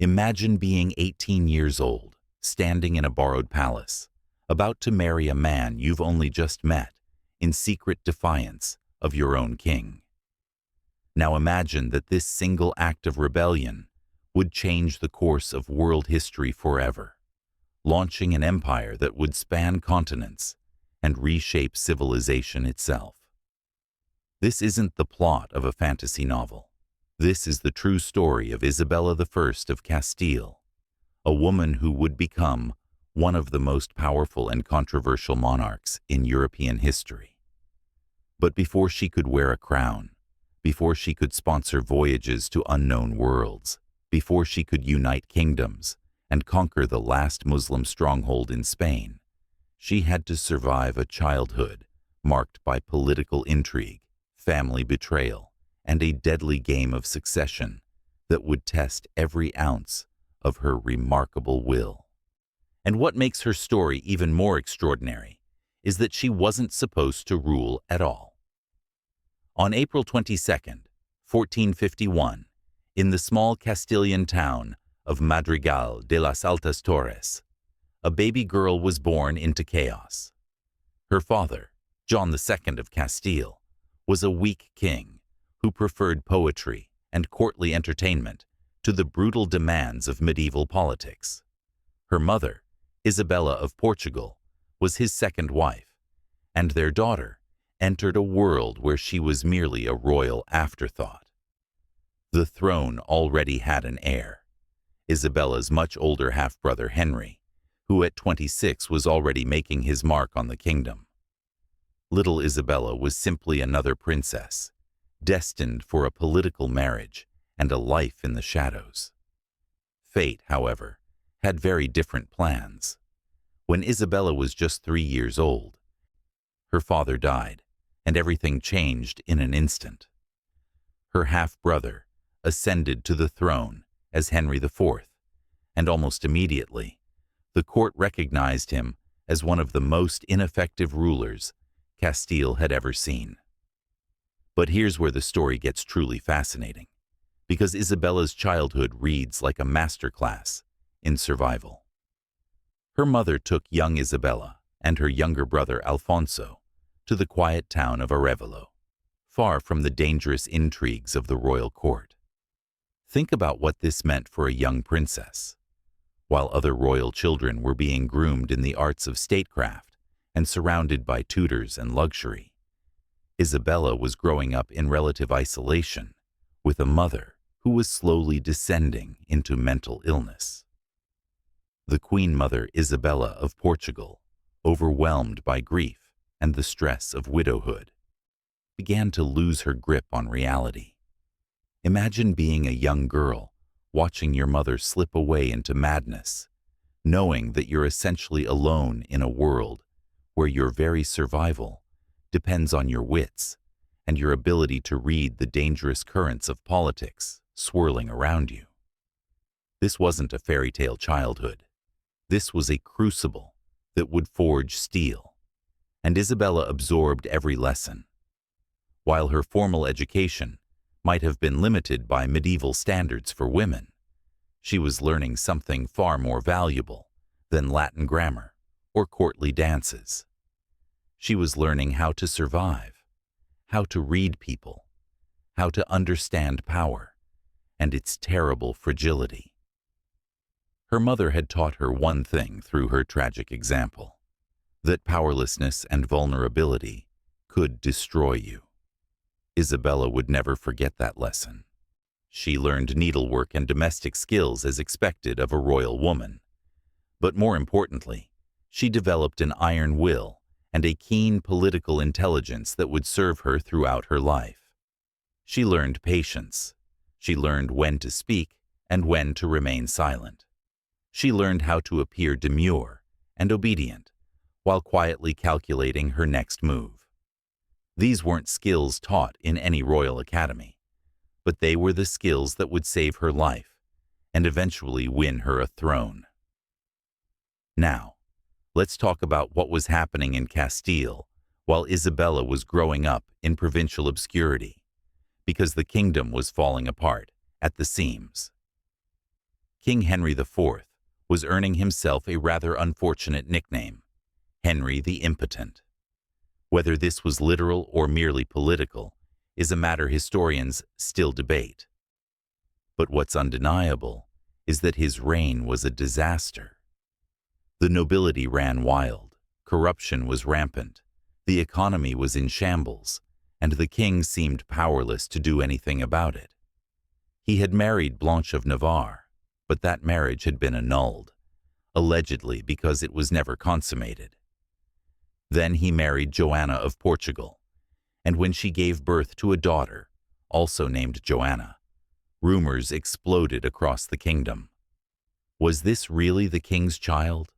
Imagine being 18 years old, standing in a borrowed palace, about to marry a man you've only just met, in secret defiance of your own king. Now imagine that this single act of rebellion would change the course of world history forever, launching an empire that would span continents and reshape civilization itself. This isn't the plot of a fantasy novel. This is the true story of Isabella I of Castile, a woman who would become one of the most powerful and controversial monarchs in European history. But before she could wear a crown, before she could sponsor voyages to unknown worlds, before she could unite kingdoms and conquer the last Muslim stronghold in Spain, she had to survive a childhood marked by political intrigue, family betrayal, and a deadly game of succession that would test every ounce of her remarkable will. And what makes her story even more extraordinary is that she wasn't supposed to rule at all. On April 22nd, 1451, in the small Castilian town of Madrigal de las Altas Torres, a baby girl was born into chaos. Her father, John II of Castile, was a weak king who preferred poetry and courtly entertainment to the brutal demands of medieval politics. Her mother, Isabella of Portugal, was his second wife, and their daughter entered a world where she was merely a royal afterthought. The throne already had an heir, Isabella's much older half-brother Henry, who at 26 was already making his mark on the kingdom. Little Isabella was simply another princess, destined for a political marriage and a life in the shadows. Fate, however, had very different plans. When Isabella was just 3 years old, her father died, and everything changed in an instant. Her half-brother ascended to the throne as Henry IV, and almost immediately, the court recognized him as one of the most ineffective rulers Castile had ever seen. But here's where the story gets truly fascinating, because Isabella's childhood reads like a masterclass in survival. Her mother took young Isabella and her younger brother Alfonso to the quiet town of Arevalo, far from the dangerous intrigues of the royal court. Think about what this meant for a young princess. While other royal children were being groomed in the arts of statecraft and surrounded by tutors and luxury, Isabella was growing up in relative isolation with a mother who was slowly descending into mental illness. The Queen Mother Isabella of Portugal, overwhelmed by grief and the stress of widowhood, began to lose her grip on reality. Imagine being a young girl, watching your mother slip away into madness, knowing that you're essentially alone in a world where your very survival depends on your wits and your ability to read the dangerous currents of politics swirling around you. This wasn't a fairy tale childhood. This was a crucible that would forge steel, and Isabella absorbed every lesson. While her formal education might have been limited by medieval standards for women, she was learning something far more valuable than Latin grammar or courtly dances. She was learning how to survive, how to read people, how to understand power and its terrible fragility. Her mother had taught her one thing through her tragic example, that powerlessness and vulnerability could destroy you. Isabella would never forget that lesson. She learned needlework and domestic skills as expected of a royal woman. But more importantly, she developed an iron will and a keen political intelligence that would serve her throughout her life. She learned patience. She learned when to speak and when to remain silent. She learned how to appear demure and obedient while quietly calculating her next move. These weren't skills taught in any royal academy, but they were the skills that would save her life and eventually win her a throne. Now, let's talk about what was happening in Castile while Isabella was growing up in provincial obscurity, because the kingdom was falling apart at the seams. King Henry IV was earning himself a rather unfortunate nickname, Henry the Impotent. Whether this was literal or merely political is a matter historians still debate. But what's undeniable is that his reign was a disaster. The nobility ran wild, corruption was rampant, the economy was in shambles, and the king seemed powerless to do anything about it. He had married Blanche of Navarre, but that marriage had been annulled, allegedly because it was never consummated. Then he married Joanna of Portugal, and when she gave birth to a daughter, also named Joanna, rumors exploded across the kingdom. Was this really the king's child,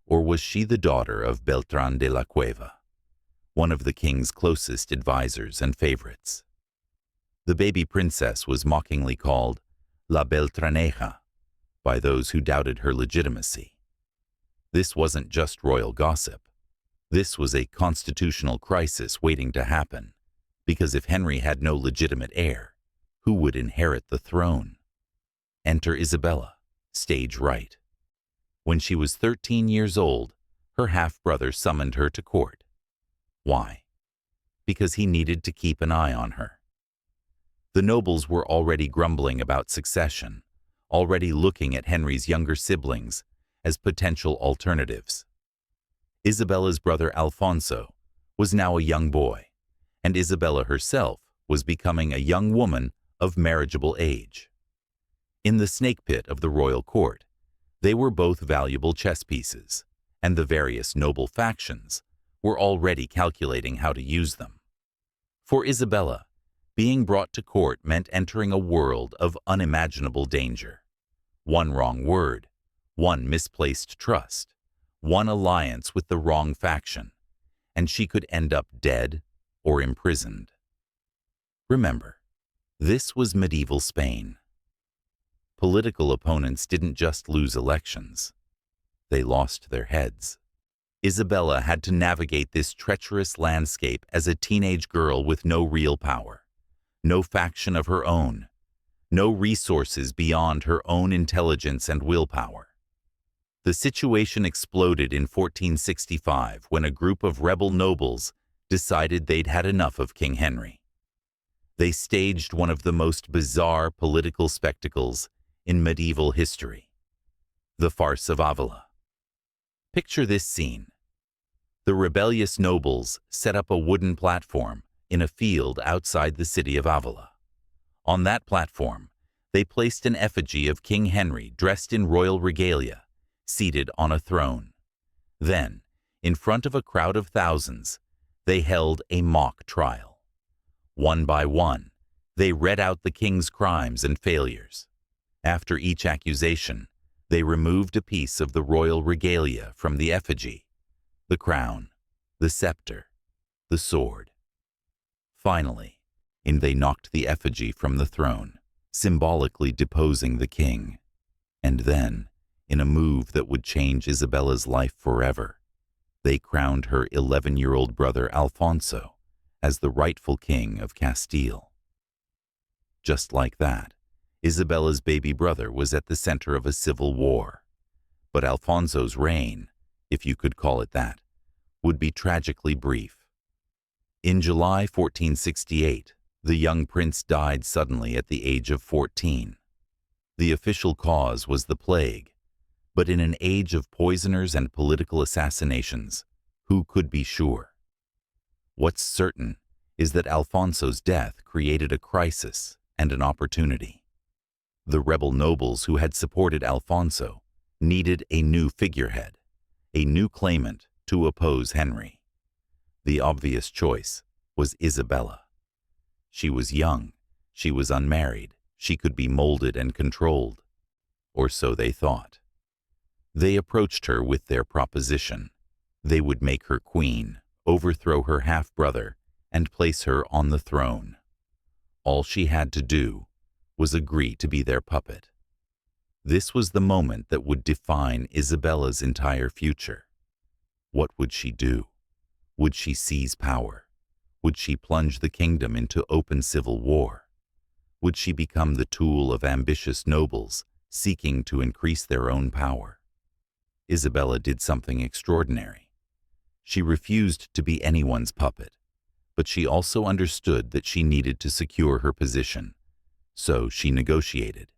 or was she the daughter of Beltrán de la Cueva, one of the king's closest advisors and favorites? The baby princess was mockingly called La Beltraneja by those who doubted her legitimacy. This wasn't just royal gossip. This was a constitutional crisis waiting to happen, because if Henry had no legitimate heir, who would inherit the throne? Enter Isabella, stage right. When she was 13 years old, her half-brother summoned her to court. Why? Because he needed to keep an eye on her. The nobles were already grumbling about succession, already looking at Henry's younger siblings as potential alternatives. Isabella's brother Alfonso was now a young boy, and Isabella herself was becoming a young woman of marriageable age. In the snake pit of the royal court, they were both valuable chess pieces, and the various noble factions were already calculating how to use them. For Isabella, being brought to court meant entering a world of unimaginable danger. One wrong word, one misplaced trust, one alliance with the wrong faction, and she could end up dead or imprisoned. Remember, this was medieval Spain. Political opponents didn't just lose elections. They lost their heads. Isabella had to navigate this treacherous landscape as a teenage girl with no real power, no faction of her own, no resources beyond her own intelligence and willpower. The situation exploded in 1465 when a group of rebel nobles decided they'd had enough of King Henry. They staged one of the most bizarre political spectacles in medieval history, the farce of Avila. Picture this scene. The rebellious nobles set up a wooden platform in a field outside the city of Avila. On that platform, they placed an effigy of King Henry dressed in royal regalia, seated on a throne. Then, in front of a crowd of thousands, they held a mock trial. One by one, they read out the king's crimes and failures. After each accusation, they removed a piece of the royal regalia from the effigy: the crown, the scepter, the sword. Finally, they knocked the effigy from the throne, symbolically deposing the king. And then, in a move that would change Isabella's life forever, they crowned her 11-year-old brother Alfonso as the rightful king of Castile. Just like that, Isabella's baby brother was at the center of a civil war. But Alfonso's reign, if you could call it that, would be tragically brief. In July 1468, the young prince died suddenly at the age of 14. The official cause was the plague, but in an age of poisoners and political assassinations, who could be sure? What's certain is that Alfonso's death created a crisis and an opportunity. The rebel nobles who had supported Alfonso needed a new figurehead, a new claimant to oppose Henry. The obvious choice was Isabella. She was young, she was unmarried, she could be molded and controlled, or so they thought. They approached her with their proposition. They would make her queen, overthrow her half-brother, and place her on the throne. All she had to do was agree to be their puppet. This was the moment that would define Isabella's entire future. What would she do? Would she seize power? Would she plunge the kingdom into open civil war? Would she become the tool of ambitious nobles seeking to increase their own power. Isabella did something extraordinary. She refused to be anyone's puppet, but she also understood that she needed to secure her position. So she negotiated.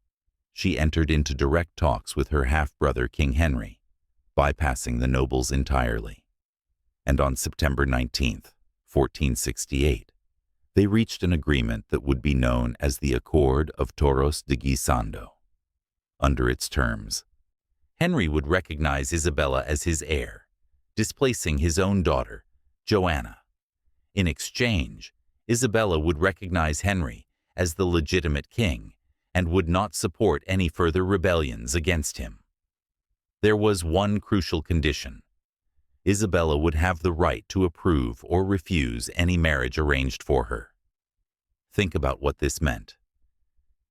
She entered into direct talks with her half-brother King Henry, bypassing the nobles entirely. And on September 19, 1468, they reached an agreement that would be known as the Accord of Toros de Guisando. Under its terms, Henry would recognize Isabella as his heir, displacing his own daughter, Joanna. In exchange, Isabella would recognize Henry as the legitimate king and would not support any further rebellions against him. There was one crucial condition. Isabella would have the right to approve or refuse any marriage arranged for her. Think about what this meant.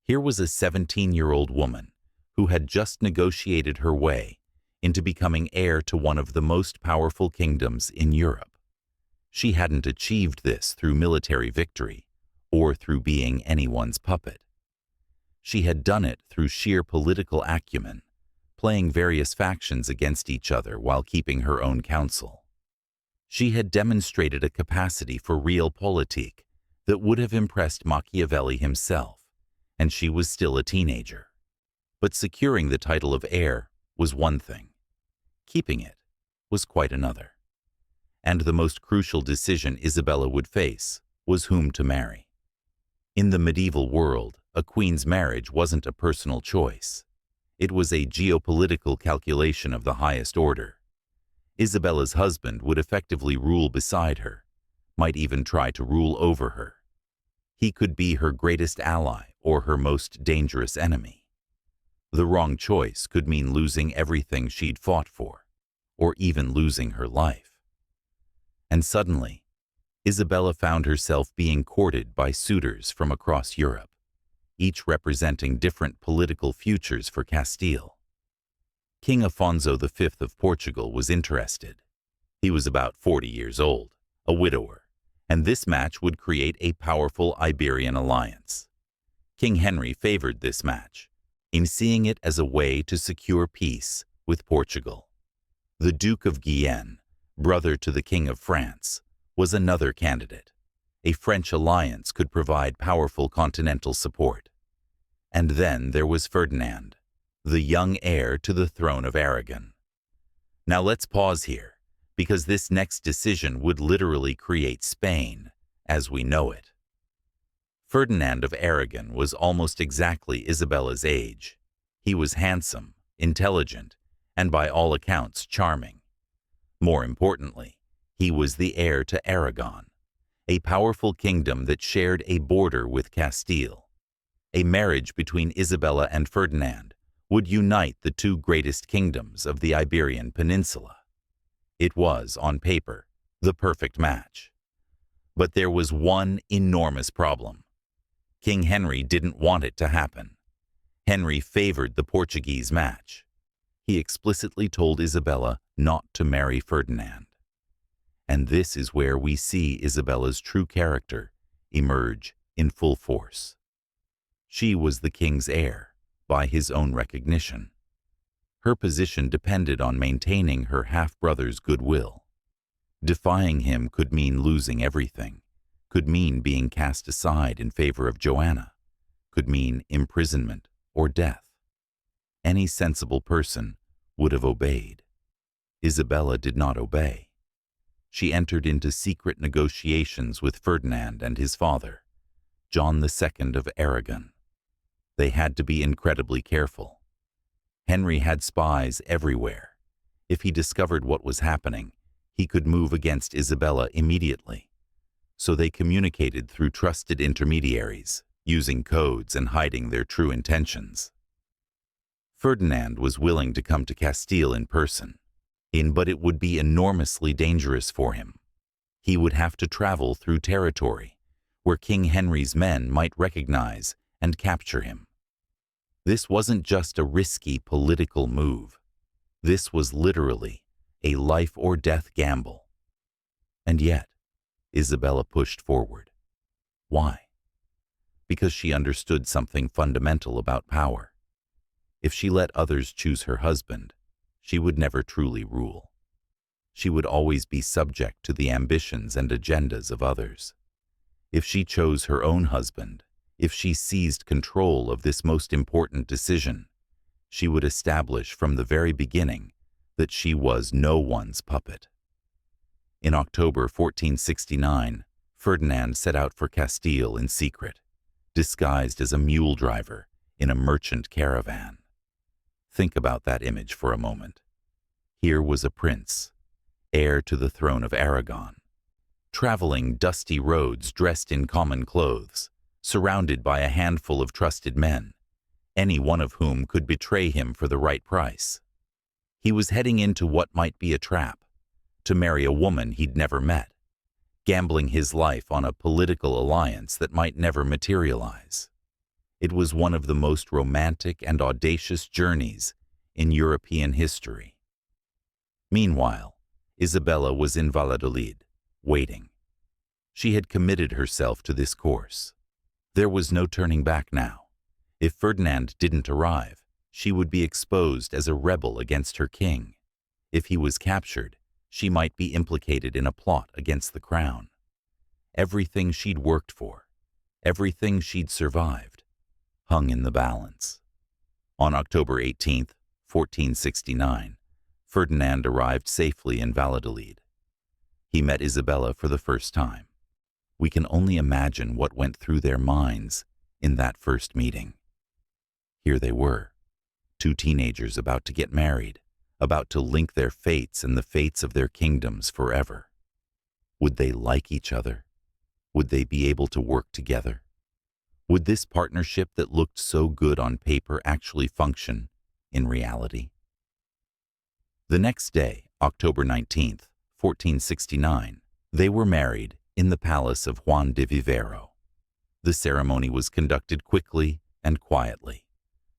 Here was a 17-year-old woman who had just negotiated her way into becoming heir to one of the most powerful kingdoms in Europe. She hadn't achieved this through military victory or through being anyone's puppet. She had done it through sheer political acumen, playing various factions against each other while keeping her own counsel. She had demonstrated a capacity for realpolitik that would have impressed Machiavelli himself, and she was still a teenager. But securing the title of heir was one thing. Keeping it was quite another. And the most crucial decision Isabella would face was whom to marry. In the medieval world, a queen's marriage wasn't a personal choice. It was a geopolitical calculation of the highest order. Isabella's husband would effectively rule beside her, might even try to rule over her. He could be her greatest ally or her most dangerous enemy. The wrong choice could mean losing everything she'd fought for, or even losing her life. And suddenly, Isabella found herself being courted by suitors from across Europe, each representing different political futures for Castile. King Afonso V of Portugal was interested. He was about 40 years old, a widower, and this match would create a powerful Iberian alliance. King Henry favored this match, in seeing it as a way to secure peace with Portugal. The Duke of Guienne, brother to the King of France, was another candidate. A French alliance could provide powerful continental support. And then there was Ferdinand, the young heir to the throne of Aragon. Now let's pause here, because this next decision would literally create Spain as we know it. Ferdinand of Aragon was almost exactly Isabella's age. He was handsome, intelligent, and by all accounts charming. More importantly, he was the heir to Aragon, a powerful kingdom that shared a border with Castile. A marriage between Isabella and Ferdinand would unite the two greatest kingdoms of the Iberian Peninsula. It was, on paper, the perfect match. But there was one enormous problem. King Henry didn't want it to happen. Henry favored the Portuguese match. He explicitly told Isabella not to marry Ferdinand. And this is where we see Isabella's true character emerge in full force. She was the king's heir, by his own recognition. Her position depended on maintaining her half-brother's goodwill. Defying him could mean losing everything, could mean being cast aside in favor of Joanna, could mean imprisonment or death. Any sensible person would have obeyed. Isabella did not obey. She entered into secret negotiations with Ferdinand and his father, John II of Aragon. They had to be incredibly careful. Henry had spies everywhere. If he discovered what was happening, he could move against Isabella immediately. So they communicated through trusted intermediaries, using codes and hiding their true intentions. Ferdinand was willing to come to Castile in person, but it would be enormously dangerous for him. He would have to travel through territory where King Henry's men might recognize and capture him. This wasn't just a risky political move. This was literally a life-or-death gamble. And yet, Isabella pushed forward. Why? Because she understood something fundamental about power. If she let others choose her husband, she would never truly rule. She would always be subject to the ambitions and agendas of others. If she chose her own husband, if she seized control of this most important decision, she would establish from the very beginning that she was no one's puppet. In October 1469, Ferdinand set out for Castile in secret, disguised as a mule driver in a merchant caravan. Think about that image for a moment. Here was a prince, heir to the throne of Aragon, traveling dusty roads dressed in common clothes, surrounded by a handful of trusted men, any one of whom could betray him for the right price. He was heading into what might be a trap, to marry a woman he'd never met, gambling his life on a political alliance that might never materialize. It was one of the most romantic and audacious journeys in European history. Meanwhile, Isabella was in Valladolid, waiting. She had committed herself to this course. There was no turning back now. If Ferdinand didn't arrive, she would be exposed as a rebel against her king. If he was captured, she might be implicated in a plot against the crown. Everything she'd worked for, everything she'd survived, hung in the balance. On October 18, 1469, Ferdinand arrived safely in Valladolid. He met Isabella for the first time. We can only imagine what went through their minds in that first meeting. Here they were, two teenagers about to get married, about to link their fates and the fates of their kingdoms forever. Would they like each other? Would they be able to work together? Would this partnership that looked so good on paper actually function in reality? The next day, October 19, 1469, they were married in the palace of Juan de Vivero. The ceremony was conducted quickly and quietly.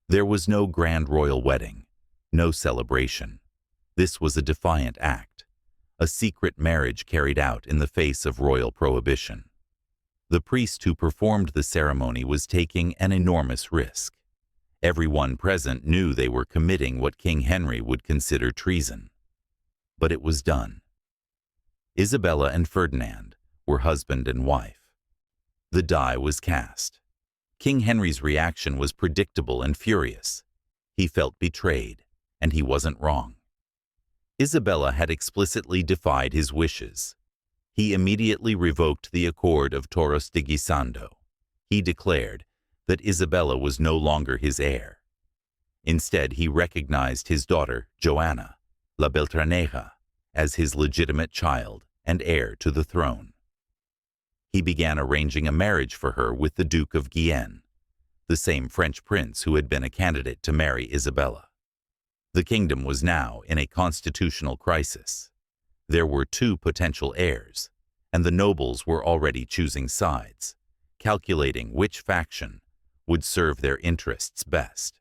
There was no grand royal wedding, no celebration. This was a defiant act, a secret marriage carried out in the face of royal prohibition. The priest who performed the ceremony was taking an enormous risk. Everyone present knew they were committing what King Henry would consider treason. But it was done. Isabella and Ferdinand were husband and wife. The die was cast. King Henry's reaction was predictable and furious. He felt betrayed, and he wasn't wrong. Isabella had explicitly defied his wishes. He immediately revoked the Accord of Torres de Guisando. He declared that Isabella was no longer his heir. Instead, he recognized his daughter, Joanna, La Beltraneja, as his legitimate child and heir to the throne. He began arranging a marriage for her with the Duke of Guienne, the same French prince who had been a candidate to marry Isabella. The kingdom was now in a constitutional crisis. There were two potential heirs, and the nobles were already choosing sides, calculating which faction would serve their interests best.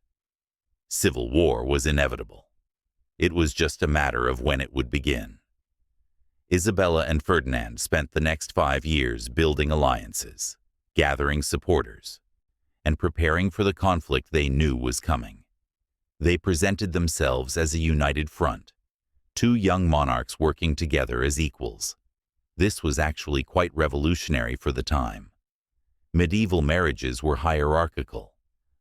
Civil war was inevitable. It was just a matter of when it would begin. Isabella and Ferdinand spent the next 5 years building alliances, gathering supporters, and preparing for the conflict they knew was coming. They presented themselves as a united front, two young monarchs working together as equals. This was actually quite revolutionary for the time. Medieval marriages were hierarchical.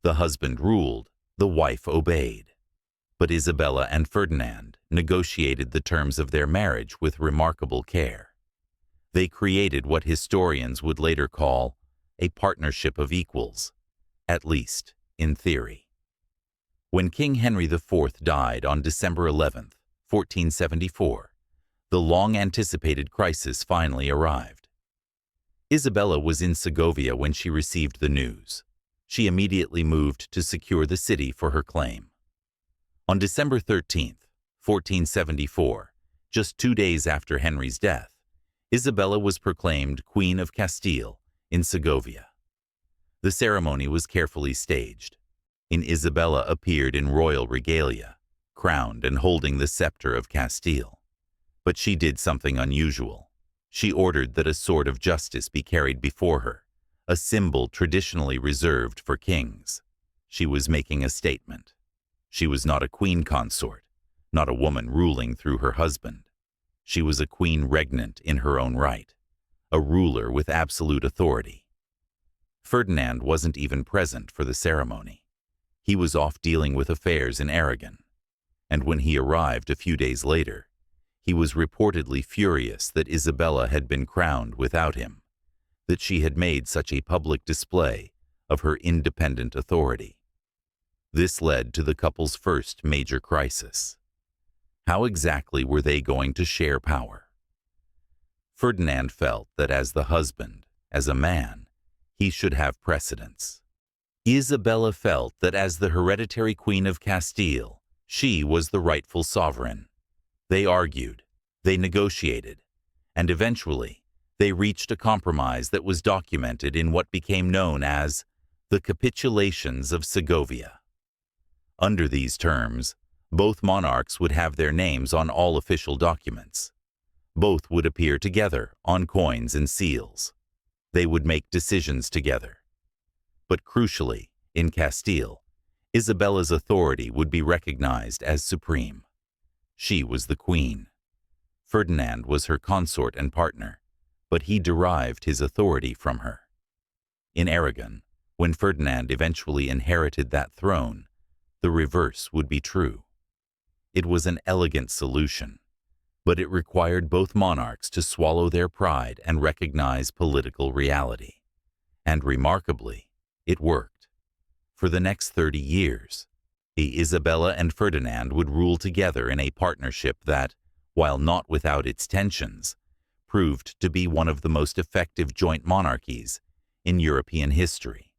The husband ruled, the wife obeyed. But Isabella and Ferdinand negotiated the terms of their marriage with remarkable care. They created what historians would later call a partnership of equals, at least in theory. When King Henry IV died on December 11, 1474, the long-anticipated crisis finally arrived. Isabella was in Segovia when she received the news. She immediately moved to secure the city for her claim. On December 13, 1474, just 2 days after Henry's death, Isabella was proclaimed Queen of Castile in Segovia. The ceremony was carefully staged, and Isabella appeared in royal regalia, crowned and holding the scepter of Castile. But she did something unusual. She ordered that a sword of justice be carried before her, a symbol traditionally reserved for kings. She was making a statement. She was not a queen consort, not a woman ruling through her husband. She was a queen regnant in her own right, a ruler with absolute authority. Ferdinand wasn't even present for the ceremony. He was off dealing with affairs in Aragon, and when he arrived a few days later, he was reportedly furious that Isabella had been crowned without him, that she had made such a public display of her independent authority. This led to the couple's first major crisis. How exactly were they going to share power? Ferdinand felt that as the husband, as a man, he should have precedence. Isabella felt that as the hereditary Queen of Castile, she was the rightful sovereign. They argued, they negotiated, and eventually they reached a compromise that was documented in what became known as the Capitulations of Segovia. Under these terms, both monarchs would have their names on all official documents. Both would appear together on coins and seals. They would make decisions together. But crucially, in Castile, Isabella's authority would be recognized as supreme. She was the queen. Ferdinand was her consort and partner, but he derived his authority from her. In Aragon, when Ferdinand eventually inherited that throne, the reverse would be true. It was an elegant solution, but it required both monarchs to swallow their pride and recognize political reality. And remarkably, it worked. For the next 30 years, Isabella and Ferdinand would rule together in a partnership that, while not without its tensions, proved to be one of the most effective joint monarchies in European history.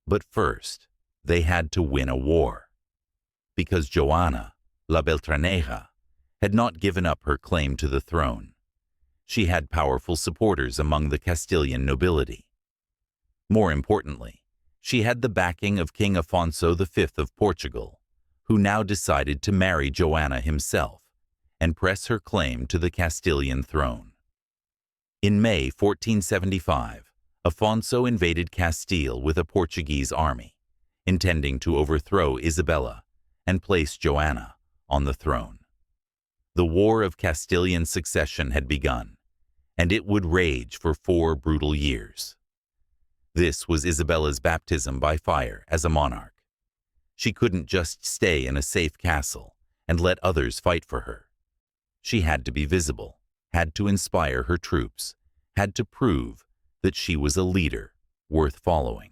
But first, they had to win a war, because Joanna, La Beltraneja, had not given up her claim to the throne. She had powerful supporters among the Castilian nobility. More importantly, she had the backing of King Afonso V of Portugal, who now decided to marry Joanna himself and press her claim to the Castilian throne. In May 1475, Afonso invaded Castile with a Portuguese army, intending to overthrow Isabella and place Joanna on the throne. The War of Castilian Succession had begun, and it would rage for 4 brutal years. This was Isabella's baptism by fire as a monarch. She couldn't just stay in a safe castle and let others fight for her. She had to be visible, had to inspire her troops, had to prove that she was a leader worth following.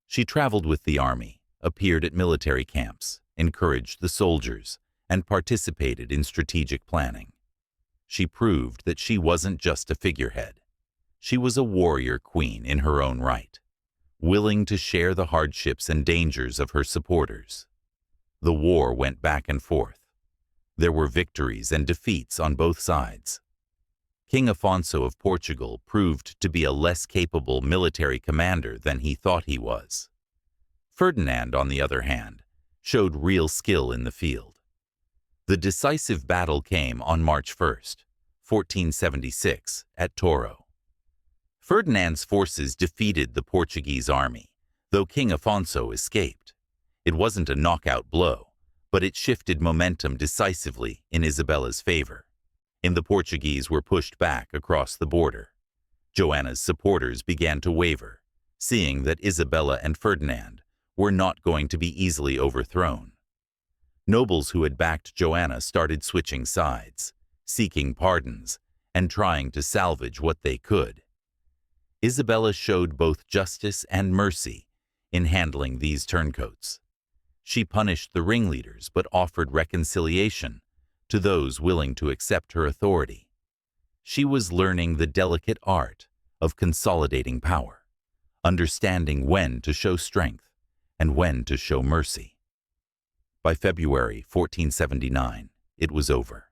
She traveled with the army, appeared at military camps, encouraged the soldiers, and participated in strategic planning. She proved that she wasn't just a figurehead. She was a warrior queen in her own right, willing to share the hardships and dangers of her supporters. The war went back and forth. There were victories and defeats on both sides. King Afonso of Portugal proved to be a less capable military commander than he thought he was. Ferdinand, on the other hand, showed real skill in the field. The decisive battle came on March 1st, 1476, at Toro. Ferdinand's forces defeated the Portuguese army, though King Afonso escaped. It wasn't a knockout blow, but it shifted momentum decisively in Isabella's favor, and the Portuguese were pushed back across the border. Joanna's supporters began to waver, seeing that Isabella and Ferdinand were not going to be easily overthrown. Nobles who had backed Joanna started switching sides, seeking pardons, and trying to salvage what they could. Isabella showed both justice and mercy in handling these turncoats. She punished the ringleaders but offered reconciliation to those willing to accept her authority. She was learning the delicate art of consolidating power, understanding when to show strength and when to show mercy. By February 1479, it was over.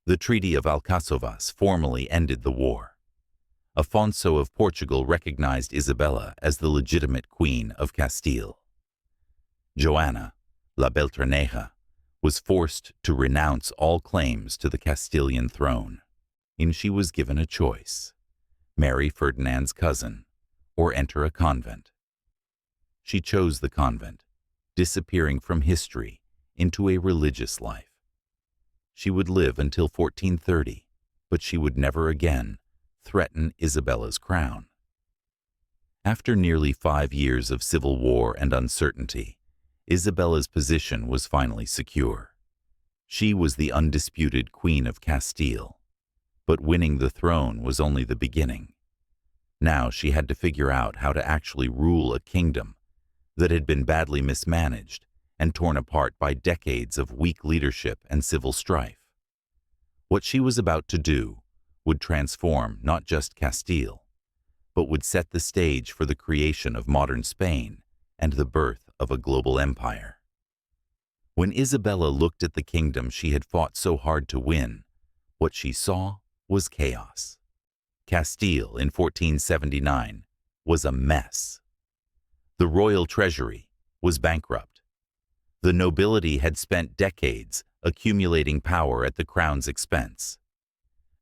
The Treaty of Alcáçovas formally ended the war. Afonso of Portugal recognized Isabella as the legitimate Queen of Castile. Joanna, La Beltraneja, was forced to renounce all claims to the Castilian throne, and she was given a choice: marry Ferdinand's cousin or enter a convent. She chose the convent, disappearing from history into a religious life. She would live until 1430, but she would never again threaten Isabella's crown. After nearly 5 years of civil war and uncertainty, Isabella's position was finally secure. She was the undisputed Queen of Castile, but winning the throne was only the beginning. Now she had to figure out how to actually rule a kingdom that had been badly mismanaged and torn apart by decades of weak leadership and civil strife. What she was about to do would transform not just Castile, but would set the stage for the creation of modern Spain and the birth of a global empire. When Isabella looked at the kingdom she had fought so hard to win, what she saw was chaos. Castile in 1479 was a mess. The royal treasury was bankrupt. The nobility had spent decades accumulating power at the crown's expense.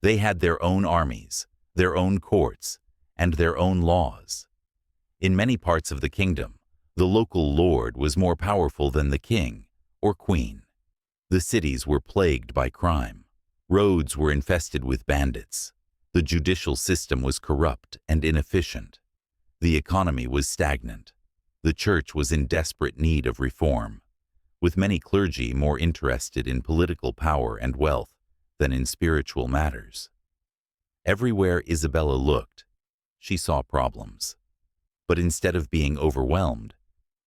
They had their own armies, their own courts, and their own laws. In many parts of the kingdom, the local lord was more powerful than the king or queen. The cities were plagued by crime. Roads were infested with bandits. The judicial system was corrupt and inefficient. The economy was stagnant. The church was in desperate need of reform, with many clergy more interested in political power and wealth than in spiritual matters. Everywhere Isabella looked, she saw problems. But instead of being overwhelmed,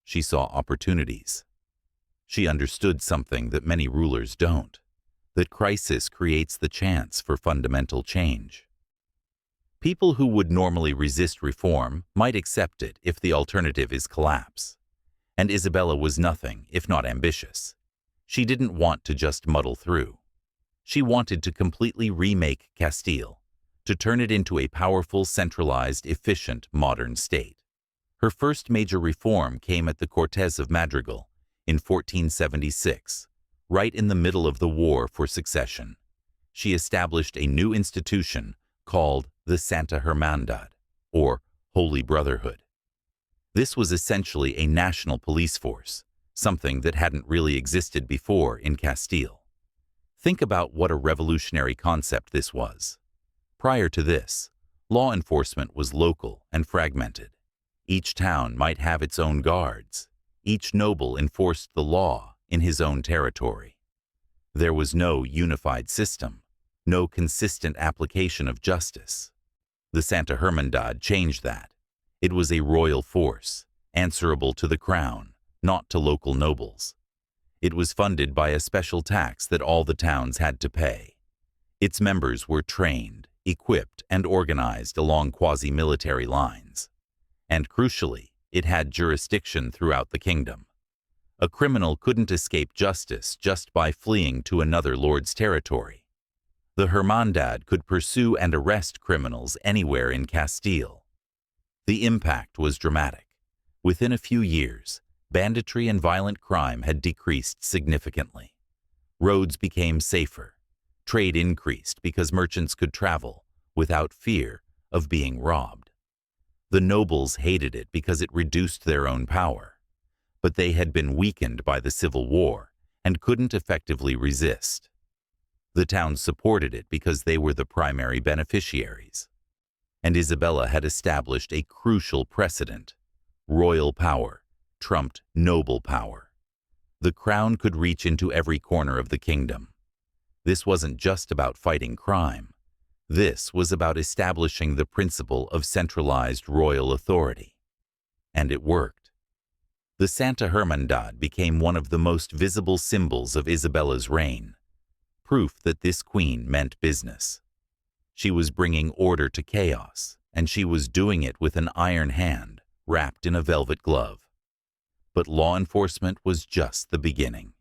she saw opportunities. She understood something that many rulers don't, that crisis creates the chance for fundamental change. People who would normally resist reform might accept it if the alternative is collapse. And Isabella was nothing if not ambitious. She didn't want to just muddle through. She wanted to completely remake Castile, to turn it into a powerful, centralized, efficient, modern state. Her first major reform came at the Cortes of Madrigal in 1476, right in the middle of the War for Succession. She established a new institution called the Santa Hermandad, or Holy Brotherhood. This was essentially a national police force, something that hadn't really existed before in Castile. Think about what a revolutionary concept this was. Prior to this, law enforcement was local and fragmented. Each town might have its own guards. Each noble enforced the law in his own territory. There was no unified system, no consistent application of justice. The Santa Hermandad changed that. It was a royal force, answerable to the crown, not to local nobles. It was funded by a special tax that all the towns had to pay. Its members were trained, equipped, and organized along quasi-military lines. And crucially, it had jurisdiction throughout the kingdom. A criminal couldn't escape justice just by fleeing to another lord's territory. The Hermandad could pursue and arrest criminals anywhere in Castile. The impact was dramatic. Within a few years, banditry and violent crime had decreased significantly. Roads became safer. Trade increased because merchants could travel without fear of being robbed. The nobles hated it because it reduced their own power, but they had been weakened by the Civil War and couldn't effectively resist. The towns supported it because they were the primary beneficiaries. And Isabella had established a crucial precedent. Royal power trumped noble power. The crown could reach into every corner of the kingdom. This wasn't just about fighting crime. This was about establishing the principle of centralized royal authority. And it worked. The Santa Hermandad became one of the most visible symbols of Isabella's reign, proof that this queen meant business. She was bringing order to chaos, and she was doing it with an iron hand wrapped in a velvet glove. But law enforcement was just the beginning.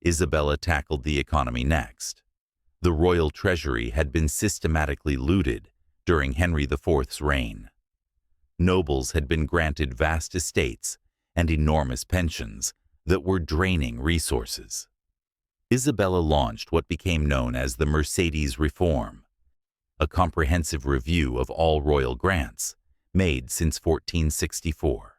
Isabella tackled the economy next. The royal treasury had been systematically looted during Henry IV's reign. Nobles had been granted vast estates and enormous pensions that were draining resources. Isabella launched what became known as the Mercedes Reform, a comprehensive review of all royal grants made since 1464.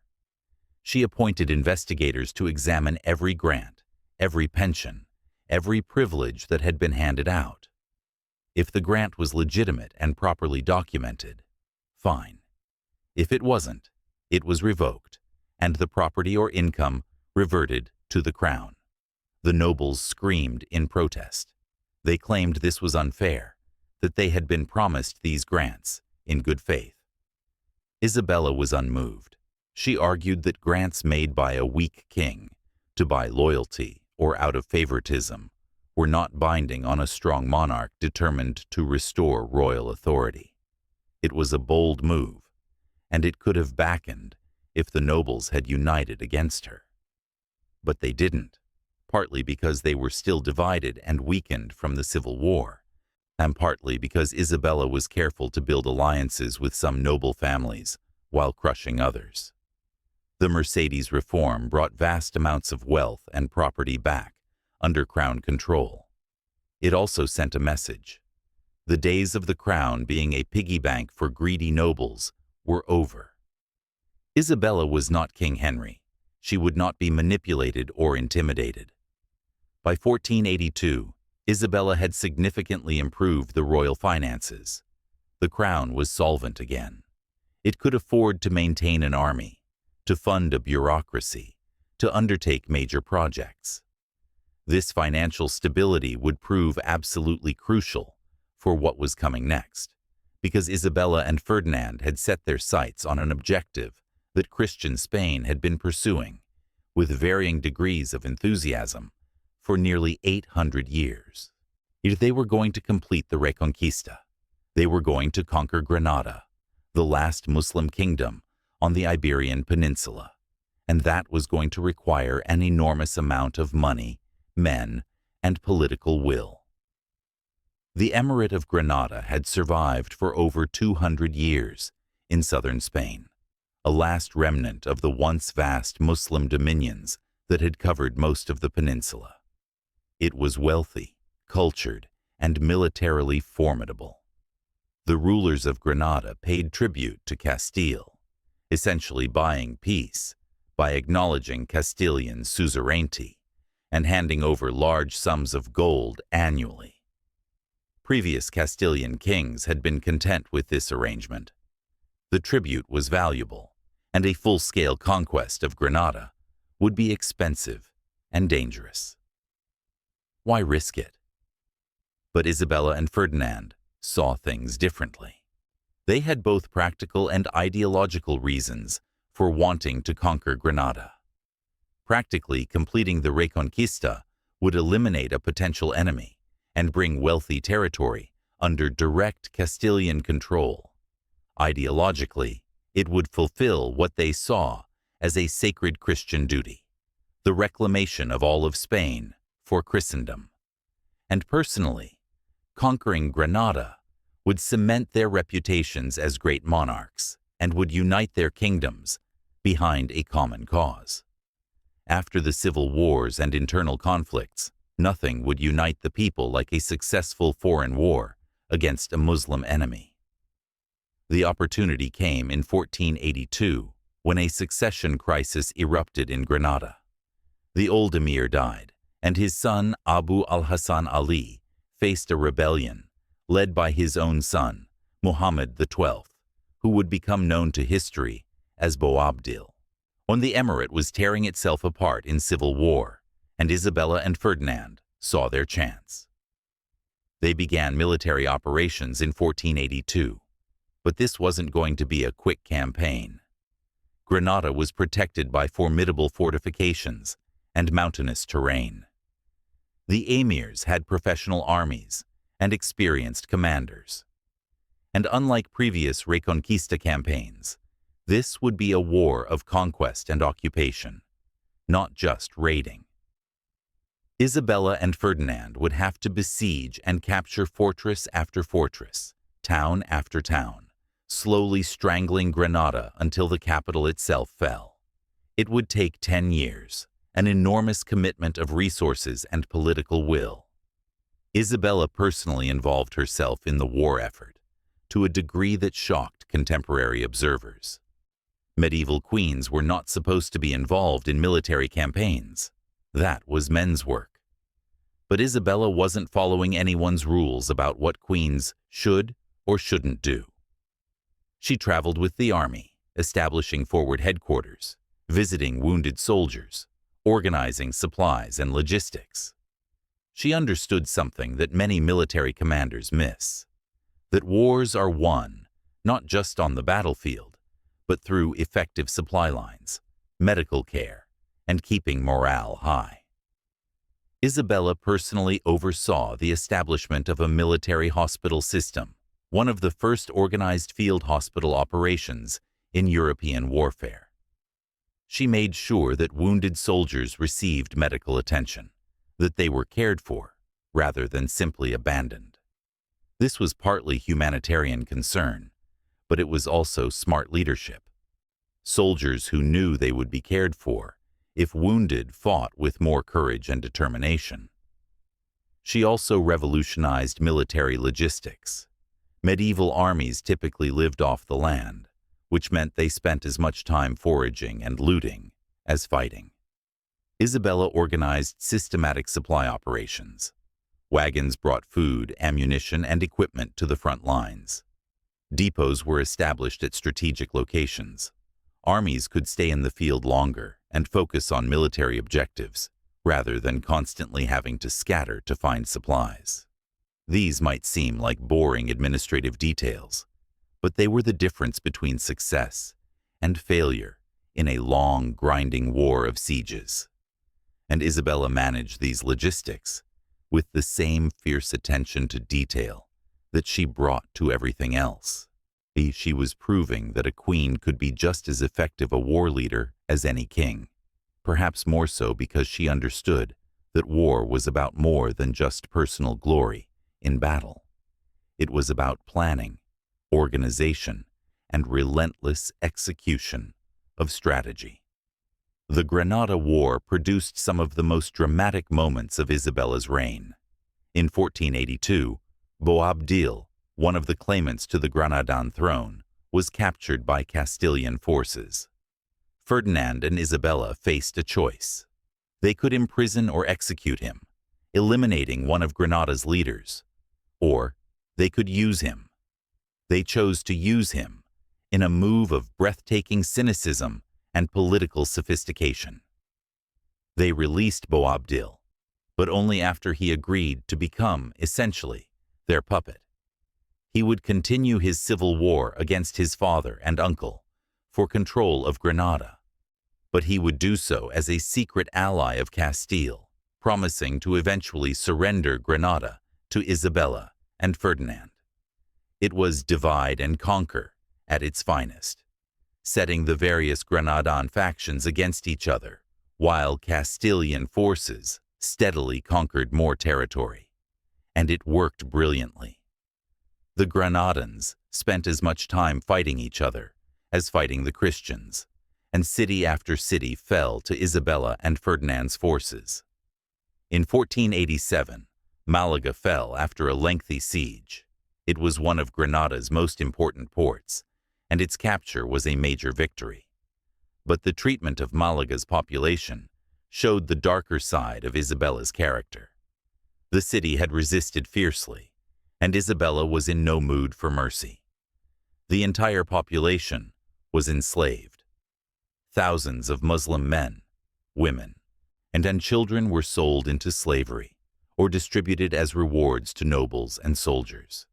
She appointed investigators to examine every grant, every pension, every privilege that had been handed out. If the grant was legitimate and properly documented, fine. If it wasn't, it was revoked, and the property or income reverted to the crown. The nobles screamed in protest. They claimed this was unfair, that they had been promised these grants in good faith. Isabella was unmoved. She argued that grants made by a weak king, to buy loyalty or out of favoritism, were not binding on a strong monarch determined to restore royal authority. It was a bold move, and it could have backened if the nobles had united against her. But they didn't, partly because they were still divided and weakened from the Civil War, and partly because Isabella was careful to build alliances with some noble families while crushing others. The Mercedes reform brought vast amounts of wealth and property back under crown control. It also sent a message. The days of the crown being a piggy bank for greedy nobles were over. Isabella was not King Henry. She would not be manipulated or intimidated. By 1482, Isabella had significantly improved the royal finances. The crown was solvent again. It could afford to maintain an army, to fund a bureaucracy, to undertake major projects. This financial stability would prove absolutely crucial for what was coming next, because Isabella and Ferdinand had set their sights on an objective that Christian Spain had been pursuing, with varying degrees of enthusiasm, for nearly 800 years. If they were going to complete the Reconquista, they were going to conquer Granada, the last Muslim kingdom on the Iberian Peninsula, and that was going to require an enormous amount of money, men, and political will. The Emirate of Granada had survived for over 200 years in southern Spain, a last remnant of the once vast Muslim dominions that had covered most of the peninsula. It was wealthy, cultured, and militarily formidable. The rulers of Granada paid tribute to Castile, essentially buying peace by acknowledging Castilian suzerainty and handing over large sums of gold annually. Previous Castilian kings had been content with this arrangement. The tribute was valuable, and a full-scale conquest of Granada would be expensive and dangerous. Why risk it? But Isabella and Ferdinand saw things differently. They had both practical and ideological reasons for wanting to conquer Granada. Practically, completing the Reconquista would eliminate a potential enemy and bring wealthy territory under direct Castilian control. Ideologically, it would fulfill what they saw as a sacred Christian duty, the reclamation of all of Spain for Christendom. And personally, conquering Granada would cement their reputations as great monarchs and would unite their kingdoms behind a common cause. After the civil wars and internal conflicts, nothing would unite the people like a successful foreign war against a Muslim enemy. The opportunity came in 1482 when a succession crisis erupted in Granada. The old emir died, and his son Abu al-Hasan Ali faced a rebellion led by his own son, Muhammad XII, who would become known to history as Boabdil. When the emirate was tearing itself apart in civil war, and Isabella and Ferdinand saw their chance. They began military operations in 1482, but this wasn't going to be a quick campaign. Granada was protected by formidable fortifications and mountainous terrain. The emirs had professional armies and experienced commanders. And unlike previous Reconquista campaigns, this would be a war of conquest and occupation, not just raiding. Isabella and Ferdinand would have to besiege and capture fortress after fortress, town after town, slowly strangling Granada until the capital itself fell. It would take 10 years, an enormous commitment of resources and political will. Isabella personally involved herself in the war effort, to a degree that shocked contemporary observers. Medieval queens were not supposed to be involved in military campaigns. That was men's work. But Isabella wasn't following anyone's rules about what queens should or shouldn't do. She traveled with the army, establishing forward headquarters, visiting wounded soldiers, organizing supplies and logistics. She understood something that many military commanders miss: that wars are won not just on the battlefield, but through effective supply lines, medical care, and keeping morale high. Isabella personally oversaw the establishment of a military hospital system, one of the first organized field hospital operations in European warfare. She made sure that wounded soldiers received medical attention, that they were cared for, rather than simply abandoned. This was partly humanitarian concern, but it was also smart leadership. Soldiers who knew they would be cared for, if wounded, fought with more courage and determination. She also revolutionized military logistics. Medieval armies typically lived off the land, which meant they spent as much time foraging and looting as fighting. Isabella organized systematic supply operations. Wagons brought food, ammunition, and equipment to the front lines. Depots were established at strategic locations. Armies could stay in the field longer and focus on military objectives, rather than constantly having to scatter to find supplies. These might seem like boring administrative details, but they were the difference between success and failure in a long, grinding war of sieges. And Isabella managed these logistics with the same fierce attention to detail that she brought to everything else. She was proving that a queen could be just as effective a war leader as any king, perhaps more so because she understood that war was about more than just personal glory in battle. It was about planning, organization, and relentless execution of strategy. The Granada War produced some of the most dramatic moments of Isabella's reign. In 1482, Boabdil, one of the claimants to the Granadan throne, was captured by Castilian forces. Ferdinand and Isabella faced a choice. They could imprison or execute him, eliminating one of Granada's leaders, or they could use him. They chose to use him in a move of breathtaking cynicism and political sophistication. They released Boabdil, but only after he agreed to become, essentially, their puppet. He would continue his civil war against his father and uncle for control of Granada, but he would do so as a secret ally of Castile, promising to eventually surrender Granada to Isabella and Ferdinand. It was divide and conquer at its finest, setting the various Granadan factions against each other, while Castilian forces steadily conquered more territory. And it worked brilliantly. The Granadans spent as much time fighting each other as fighting the Christians, and city after city fell to Isabella and Ferdinand's forces. In 1487, Malaga fell after a lengthy siege. It was one of Granada's most important ports, and its capture was a major victory. But the treatment of Malaga's population showed the darker side of Isabella's character. The city had resisted fiercely, and Isabella was in no mood for mercy. The entire population was enslaved. Thousands of Muslim men, women, and children were sold into slavery or distributed as rewards to nobles and soldiers.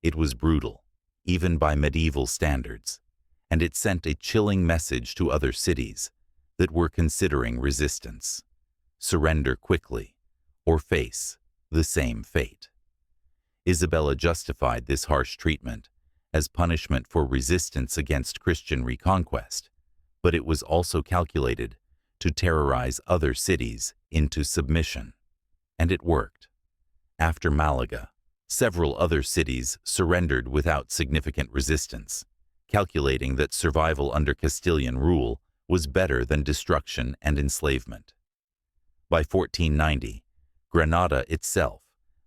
It was brutal, even by medieval standards, and it sent a chilling message to other cities that were considering resistance: surrender quickly or face the same fate. Isabella justified this harsh treatment as punishment for resistance against Christian reconquest, but it was also calculated to terrorize other cities into submission. And it worked. After Malaga, several other cities surrendered without significant resistance, calculating that survival under Castilian rule was better than destruction and enslavement. By 1490, Granada itself,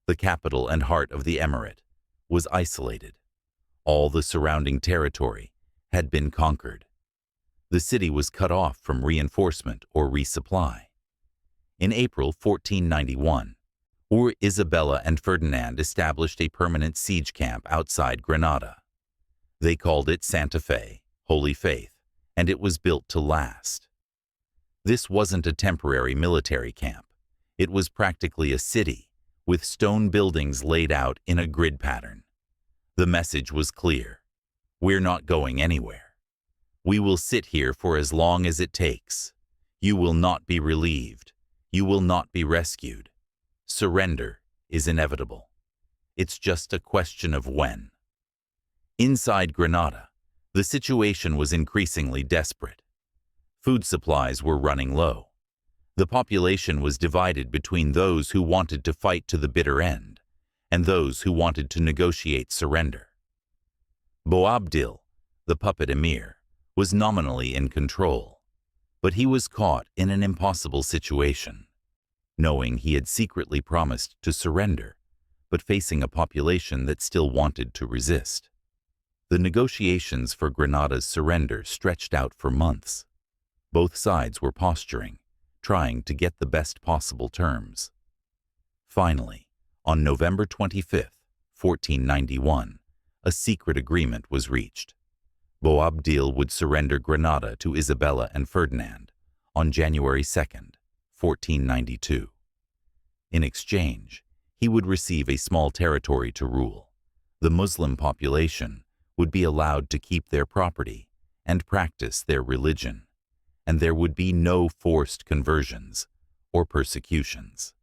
the capital and heart of the emirate, was isolated. All the surrounding territory had been conquered. The city was cut off from reinforcement or resupply. In April 1491, Isabella and Ferdinand established a permanent siege camp outside Granada. They called it Santa Fe, Holy Faith, and it was built to last. This wasn't a temporary military camp. It was practically a city, with stone buildings laid out in a grid pattern. The message was clear. We're not going anywhere. We will sit here for as long as it takes. You will not be relieved. You will not be rescued. Surrender is inevitable. It's just a question of when. Inside Granada, the situation was increasingly desperate. Food supplies were running low. The population was divided between those who wanted to fight to the bitter end and those who wanted to negotiate surrender. Boabdil, the puppet emir, was nominally in control, but he was caught in an impossible situation, knowing he had secretly promised to surrender, but facing a population that still wanted to resist. The negotiations for Granada's surrender stretched out for months. Both sides were posturing, trying to get the best possible terms. Finally, on November 25, 1491, a secret agreement was reached. Boabdil would surrender Granada to Isabella and Ferdinand on January 2, 1492. In exchange, he would receive a small territory to rule. The Muslim population would be allowed to keep their property and practice their religion, and there would be no forced conversions or persecutions.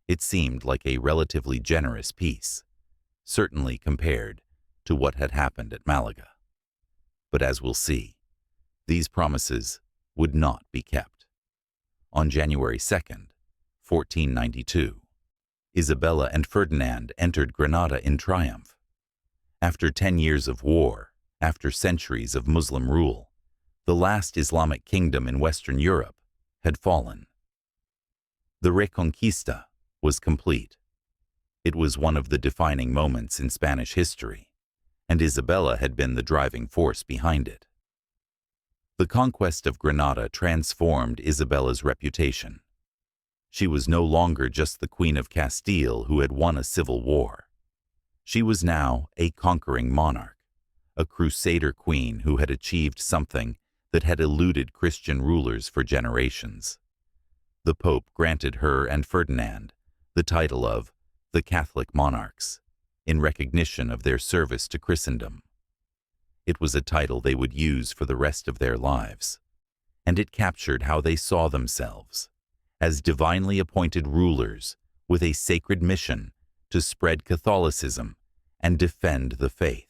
It seemed like a relatively generous peace, certainly compared to what had happened at Malaga. But as we'll see, these promises would not be kept. On January 2, 1492, Isabella and Ferdinand entered Granada in triumph. After 10 years of war, after centuries of Muslim rule, the last Islamic kingdom in Western Europe had fallen. The Reconquista was complete. It was one of the defining moments in Spanish history, and Isabella had been the driving force behind it. The conquest of Granada transformed Isabella's reputation. She was no longer just the Queen of Castile who had won a civil war. She was now a conquering monarch, a crusader queen who had achieved something that had eluded Christian rulers for generations. The Pope granted her and Ferdinand the title of the Catholic monarchs, in recognition of their service to Christendom. It was a title they would use for the rest of their lives, and it captured how they saw themselves, as divinely appointed rulers with a sacred mission to spread Catholicism and defend the faith.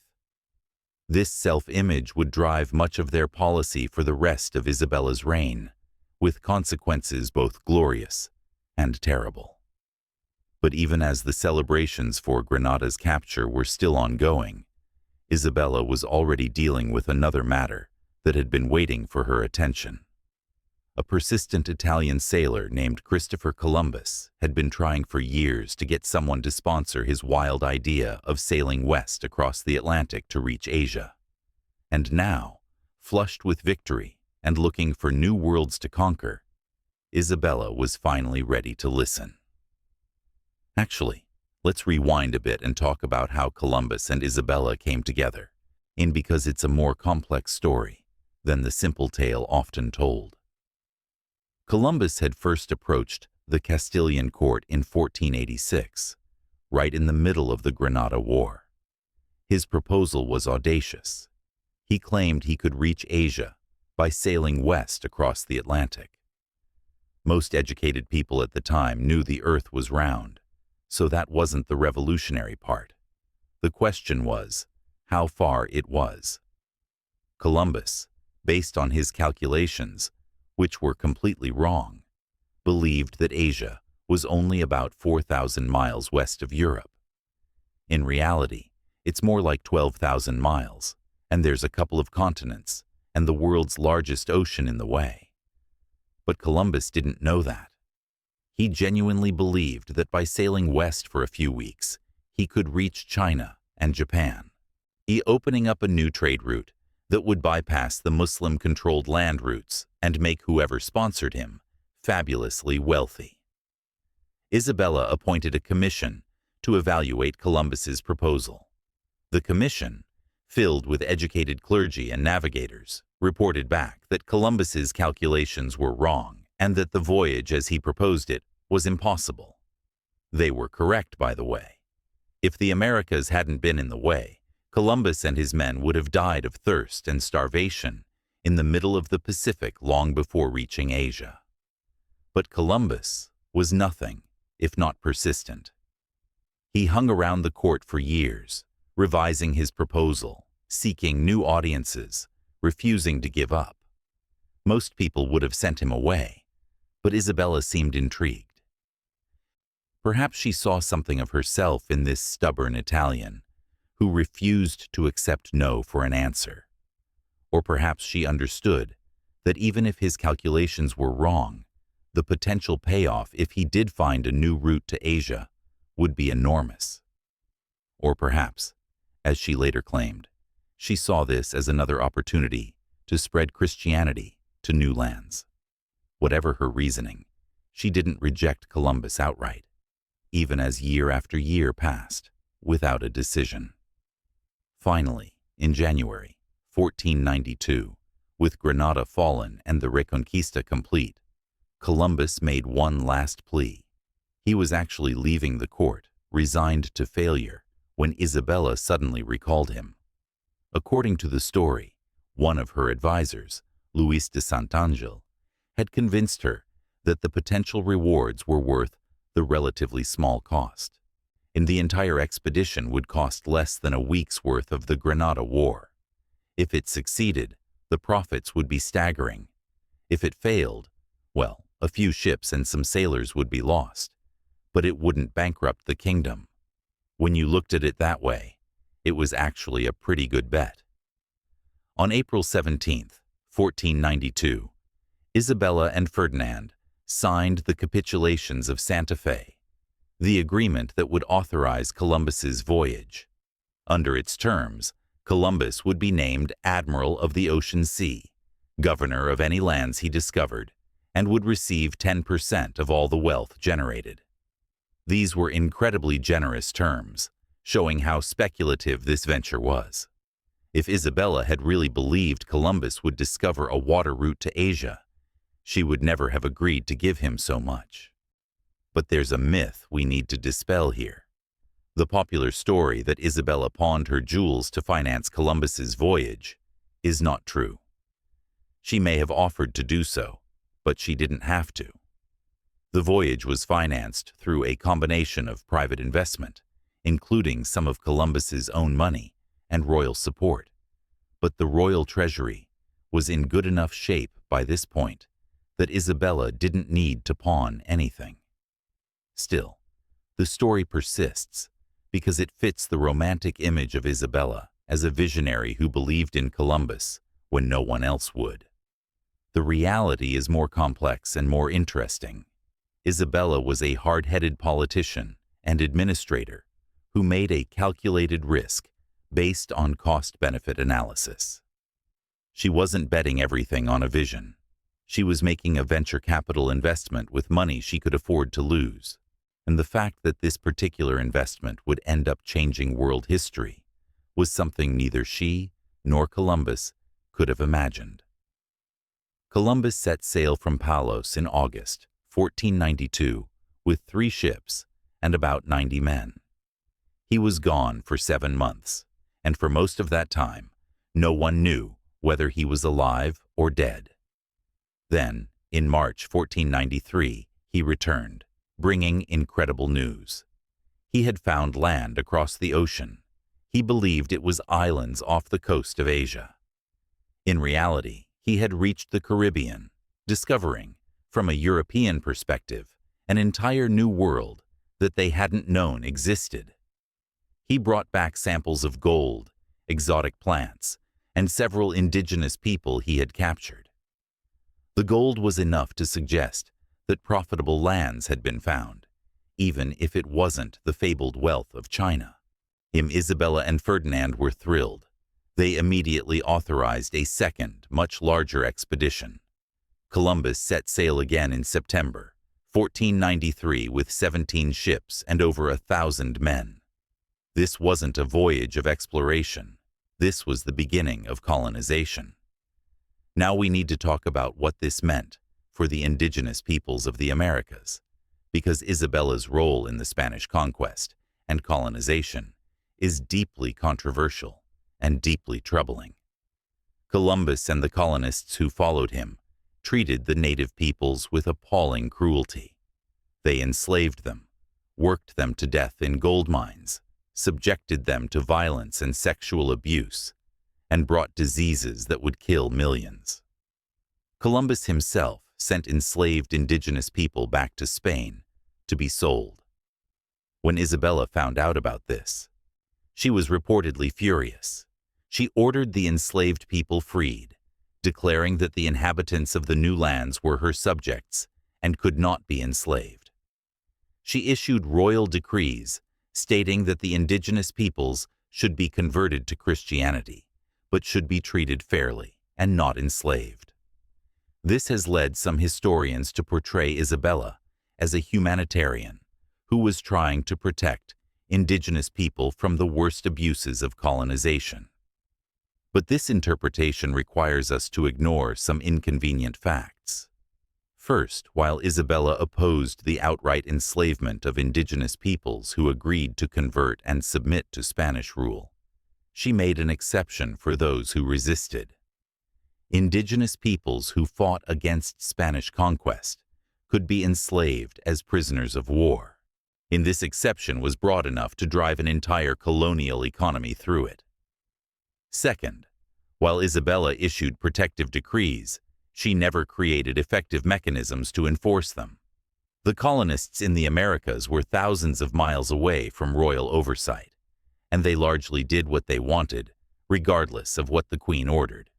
This self-image would drive much of their policy for the rest of Isabella's reign, with consequences both glorious and terrible. But even as the celebrations for Granada's capture were still ongoing, Isabella was already dealing with another matter that had been waiting for her attention. A persistent Italian sailor named Christopher Columbus had been trying for years to get someone to sponsor his wild idea of sailing west across the Atlantic to reach Asia. And now, flushed with victory and looking for new worlds to conquer, Isabella was finally ready to listen. Actually, let's rewind a bit and talk about how Columbus and Isabella came together, because it's a more complex story than the simple tale often told. Columbus had first approached the Castilian court in 1486, right in the middle of the Granada War. His proposal was audacious. He claimed he could reach Asia by sailing west across the Atlantic. Most educated people at the time knew the earth was round, so that wasn't the revolutionary part. The question was how far it was. Columbus, based on his calculations, which were completely wrong, believed that Asia was only about 4,000 miles west of Europe. In reality, it's more like 12,000 miles, and there's a couple of continents and the world's largest ocean in the way. But Columbus didn't know that. He genuinely believed that by sailing west for a few weeks, he could reach China and Japan. Opening up a new trade route that would bypass the Muslim-controlled land routes and make whoever sponsored him fabulously wealthy. Isabella appointed a commission to evaluate Columbus's proposal. The commission, filled with educated clergy and navigators, reported back that Columbus's calculations were wrong and that the voyage as he proposed it was impossible. They were correct, by the way. If the Americas hadn't been in the way, Columbus and his men would have died of thirst and starvation in the middle of the Pacific long before reaching Asia. But Columbus was nothing if not persistent. He hung around the court for years, revising his proposal, seeking new audiences, refusing to give up. Most people would have sent him away, but Isabella seemed intrigued. Perhaps she saw something of herself in this stubborn Italian, who refused to accept no for an answer. Or perhaps she understood that even if his calculations were wrong, the potential payoff if he did find a new route to Asia would be enormous. Or perhaps, as she later claimed, she saw this as another opportunity to spread Christianity to new lands. Whatever her reasoning, she didn't reject Columbus outright, even as year after year passed without a decision. Finally, in January 1492, with Granada fallen and the Reconquista complete, Columbus made one last plea. He was actually leaving the court, resigned to failure, when Isabella suddenly recalled him. According to the story, one of her advisors, Luis de Santangel, had convinced her that the potential rewards were worth the relatively small cost, and the entire expedition would cost less than a week's worth of the Granada War. If it succeeded, the profits would be staggering. If it failed, well, a few ships and some sailors would be lost, but it wouldn't bankrupt the kingdom. When you looked at it that way, it was actually a pretty good bet. On April 17, 1492, Isabella and Ferdinand signed the capitulations of Santa Fe, the agreement that would authorize Columbus's voyage. Under its terms, Columbus would be named Admiral of the Ocean Sea, governor of any lands he discovered, and would receive 10% of all the wealth generated. These were incredibly generous terms, showing how speculative this venture was. If Isabella had really believed Columbus would discover a water route to Asia, she would never have agreed to give him so much. But there's a myth we need to dispel here. The popular story that Isabella pawned her jewels to finance Columbus's voyage is not true. She may have offered to do so, but she didn't have to. The voyage was financed through a combination of private investment, including some of Columbus's own money and royal support. But the royal treasury was in good enough shape by this point that Isabella didn't need to pawn anything. Still, the story persists because it fits the romantic image of Isabella as a visionary who believed in Columbus when no one else would. The reality is more complex and more interesting. Isabella was a hard-headed politician and administrator who made a calculated risk based on cost-benefit analysis. She wasn't betting everything on a vision. She was making a venture capital investment with money she could afford to lose, and the fact that this particular investment would end up changing world history was something neither she nor Columbus could have imagined. Columbus set sail from Palos in August 1492 with 3 ships and about 90 men. He was gone for 7 months, and for most of that time, no one knew whether he was alive or dead. Then, in March 1493, he returned, bringing incredible news. He had found land across the ocean. He believed it was islands off the coast of Asia. In reality, he had reached the Caribbean, discovering, from a European perspective, an entire new world that they hadn't known existed. He brought back samples of gold, exotic plants, and several indigenous people he had captured. The gold was enough to suggest that profitable lands had been found, even if it wasn't the fabled wealth of China. Isabella and Ferdinand were thrilled. They immediately authorized a second, much larger expedition. Columbus set sail again in September 1493 with 17 ships and over 1,000 men. This wasn't a voyage of exploration. This was the beginning of colonization. Now we need to talk about what this meant for the indigenous peoples of the Americas, because Isabella's role in the Spanish conquest and colonization is deeply controversial and deeply troubling. Columbus and the colonists who followed him treated the native peoples with appalling cruelty. They enslaved them, worked them to death in gold mines, subjected them to violence and sexual abuse, and brought diseases that would kill millions. Columbus himself sent enslaved indigenous people back to Spain to be sold. When Isabella found out about this, she was reportedly furious. She ordered the enslaved people freed, declaring that the inhabitants of the new lands were her subjects and could not be enslaved. She issued royal decrees stating that the indigenous peoples should be converted to Christianity, but should be treated fairly and not enslaved. This has led some historians to portray Isabella as a humanitarian who was trying to protect indigenous people from the worst abuses of colonization. But this interpretation requires us to ignore some inconvenient facts. First, while Isabella opposed the outright enslavement of indigenous peoples who agreed to convert and submit to Spanish rule, she made an exception for those who resisted. Indigenous peoples who fought against Spanish conquest could be enslaved as prisoners of war. And this exception was broad enough to drive an entire colonial economy through it. Second, while Isabella issued protective decrees, she never created effective mechanisms to enforce them. The colonists in the Americas were thousands of miles away from royal oversight, and they largely did what they wanted, regardless of what the Queen ordered.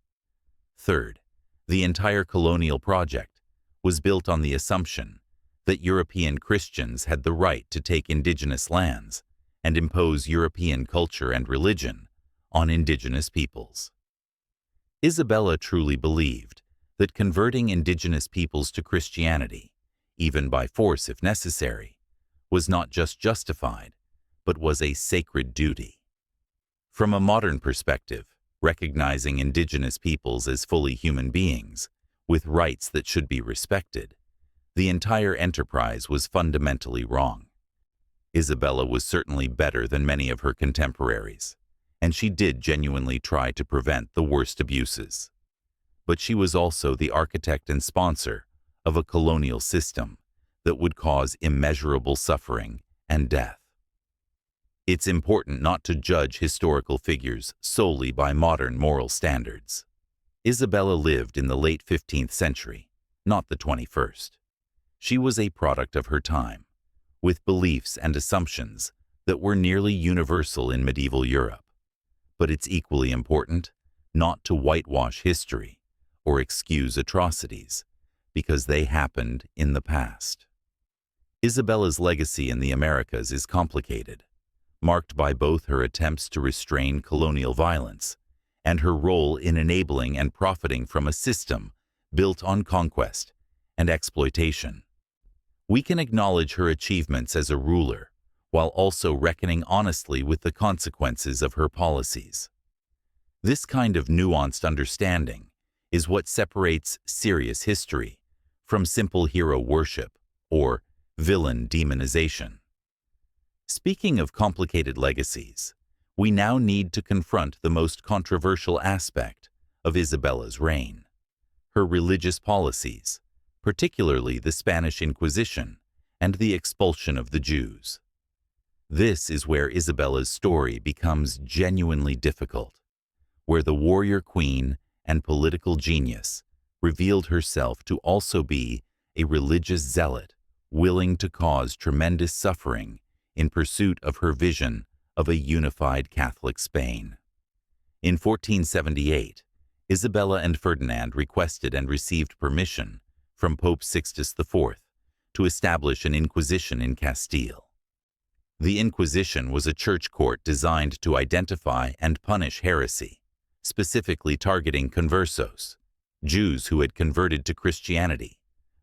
Third, the entire colonial project was built on the assumption that European Christians had the right to take indigenous lands and impose European culture and religion on indigenous peoples. Isabella truly believed that converting indigenous peoples to Christianity, even by force if necessary, was not just justified, but was a sacred duty. From a modern perspective, recognizing indigenous peoples as fully human beings, with rights that should be respected, the entire enterprise was fundamentally wrong. Isabella was certainly better than many of her contemporaries, and she did genuinely try to prevent the worst abuses. But she was also the architect and sponsor of a colonial system that would cause immeasurable suffering and death. It's important not to judge historical figures solely by modern moral standards. Isabella lived in the late 15th century, not the 21st. She was a product of her time, with beliefs and assumptions that were nearly universal in medieval Europe. But it's equally important not to whitewash history or excuse atrocities, because they happened in the past. Isabella's legacy in the Americas is complicated, marked by both her attempts to restrain colonial violence and her role in enabling and profiting from a system built on conquest and exploitation. We can acknowledge her achievements as a ruler, while also reckoning honestly with the consequences of her policies. This kind of nuanced understanding is what separates serious history from simple hero worship or villain demonization. Speaking of complicated legacies, we now need to confront the most controversial aspect of Isabella's reign: her religious policies, particularly the Spanish Inquisition and the expulsion of the Jews. This is where Isabella's story becomes genuinely difficult, where the warrior queen and political genius revealed herself to also be a religious zealot willing to cause tremendous suffering in pursuit of her vision of a unified Catholic Spain. In 1478, Isabella and Ferdinand requested and received permission from Pope Sixtus IV to establish an Inquisition in Castile. The Inquisition was a church court designed to identify and punish heresy, specifically targeting conversos, Jews who had converted to Christianity,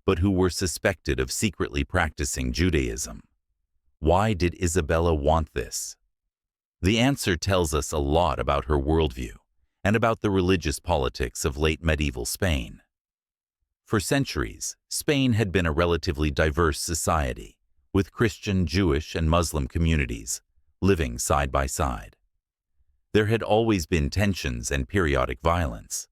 but who were suspected of secretly practicing Judaism. Why did Isabella want this? The answer tells us a lot about her worldview and about the religious politics of late medieval Spain. For centuries, Spain had been a relatively diverse society, with Christian, Jewish, and Muslim communities living side by side. There had always been tensions and periodic violence,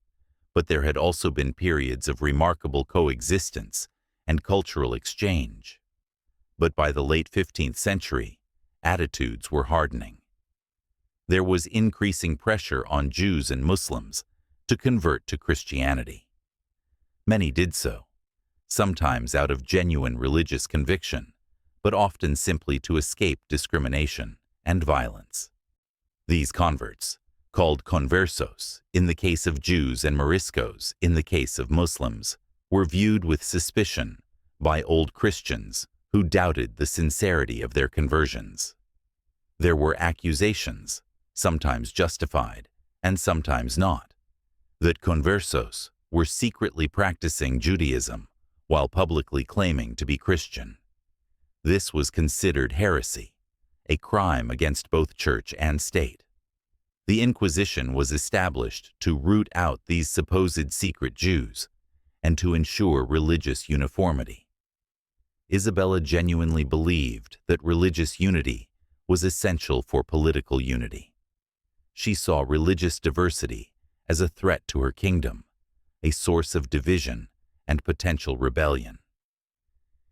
but there had also been periods of remarkable coexistence and cultural exchange. But by the late 15th century, attitudes were hardening. There was increasing pressure on Jews and Muslims to convert to Christianity. Many did so, sometimes out of genuine religious conviction, but often simply to escape discrimination and violence. These converts, called conversos in the case of Jews and Moriscos in the case of Muslims, were viewed with suspicion by old Christians who doubted the sincerity of their conversions. There were accusations, sometimes justified and sometimes not, that conversos were secretly practicing Judaism while publicly claiming to be Christian. This was considered heresy, a crime against both church and state. The Inquisition was established to root out these supposed secret Jews and to ensure religious uniformity. Isabella genuinely believed that religious unity was essential for political unity. She saw religious diversity as a threat to her kingdom, a source of division and potential rebellion.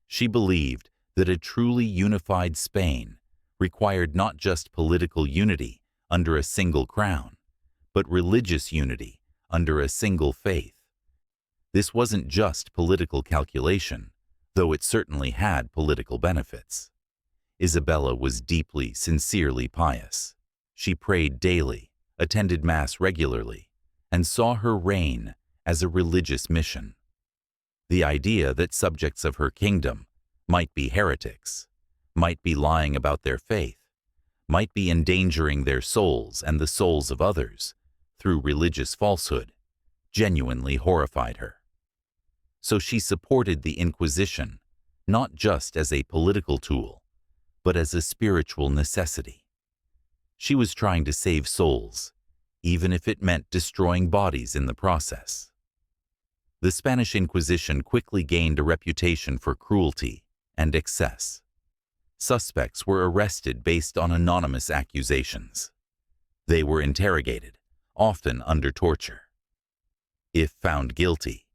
She believed that a truly unified Spain required not just political unity under a single crown, but religious unity under a single faith. This wasn't just political calculation, though it certainly had political benefits. Isabella was deeply, sincerely pious. She prayed daily, attended Mass regularly, and saw her reign as a religious mission. The idea that subjects of her kingdom might be heretics, might be lying about their faith, might be endangering their souls and the souls of others through religious falsehood, genuinely horrified her. So she supported the Inquisition, not just as a political tool, but as a spiritual necessity. She was trying to save souls, even if it meant destroying bodies in the process. The Spanish Inquisition quickly gained a reputation for cruelty and excess. Suspects were arrested based on anonymous accusations. They were interrogated, often under torture. If found guilty,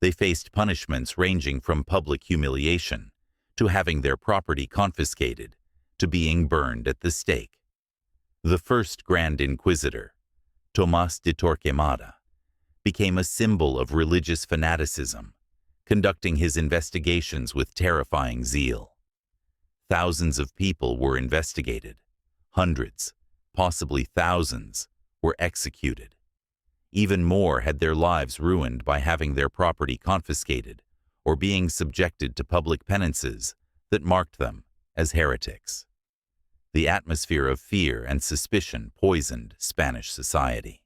they faced punishments ranging from public humiliation to having their property confiscated to being burned at the stake. The first Grand Inquisitor, Tomás de Torquemada, became a symbol of religious fanaticism, conducting his investigations with terrifying zeal. Thousands of people were investigated. Hundreds, possibly thousands, were executed. Even more had their lives ruined by having their property confiscated or being subjected to public penances that marked them as heretics. The atmosphere of fear and suspicion poisoned Spanish society.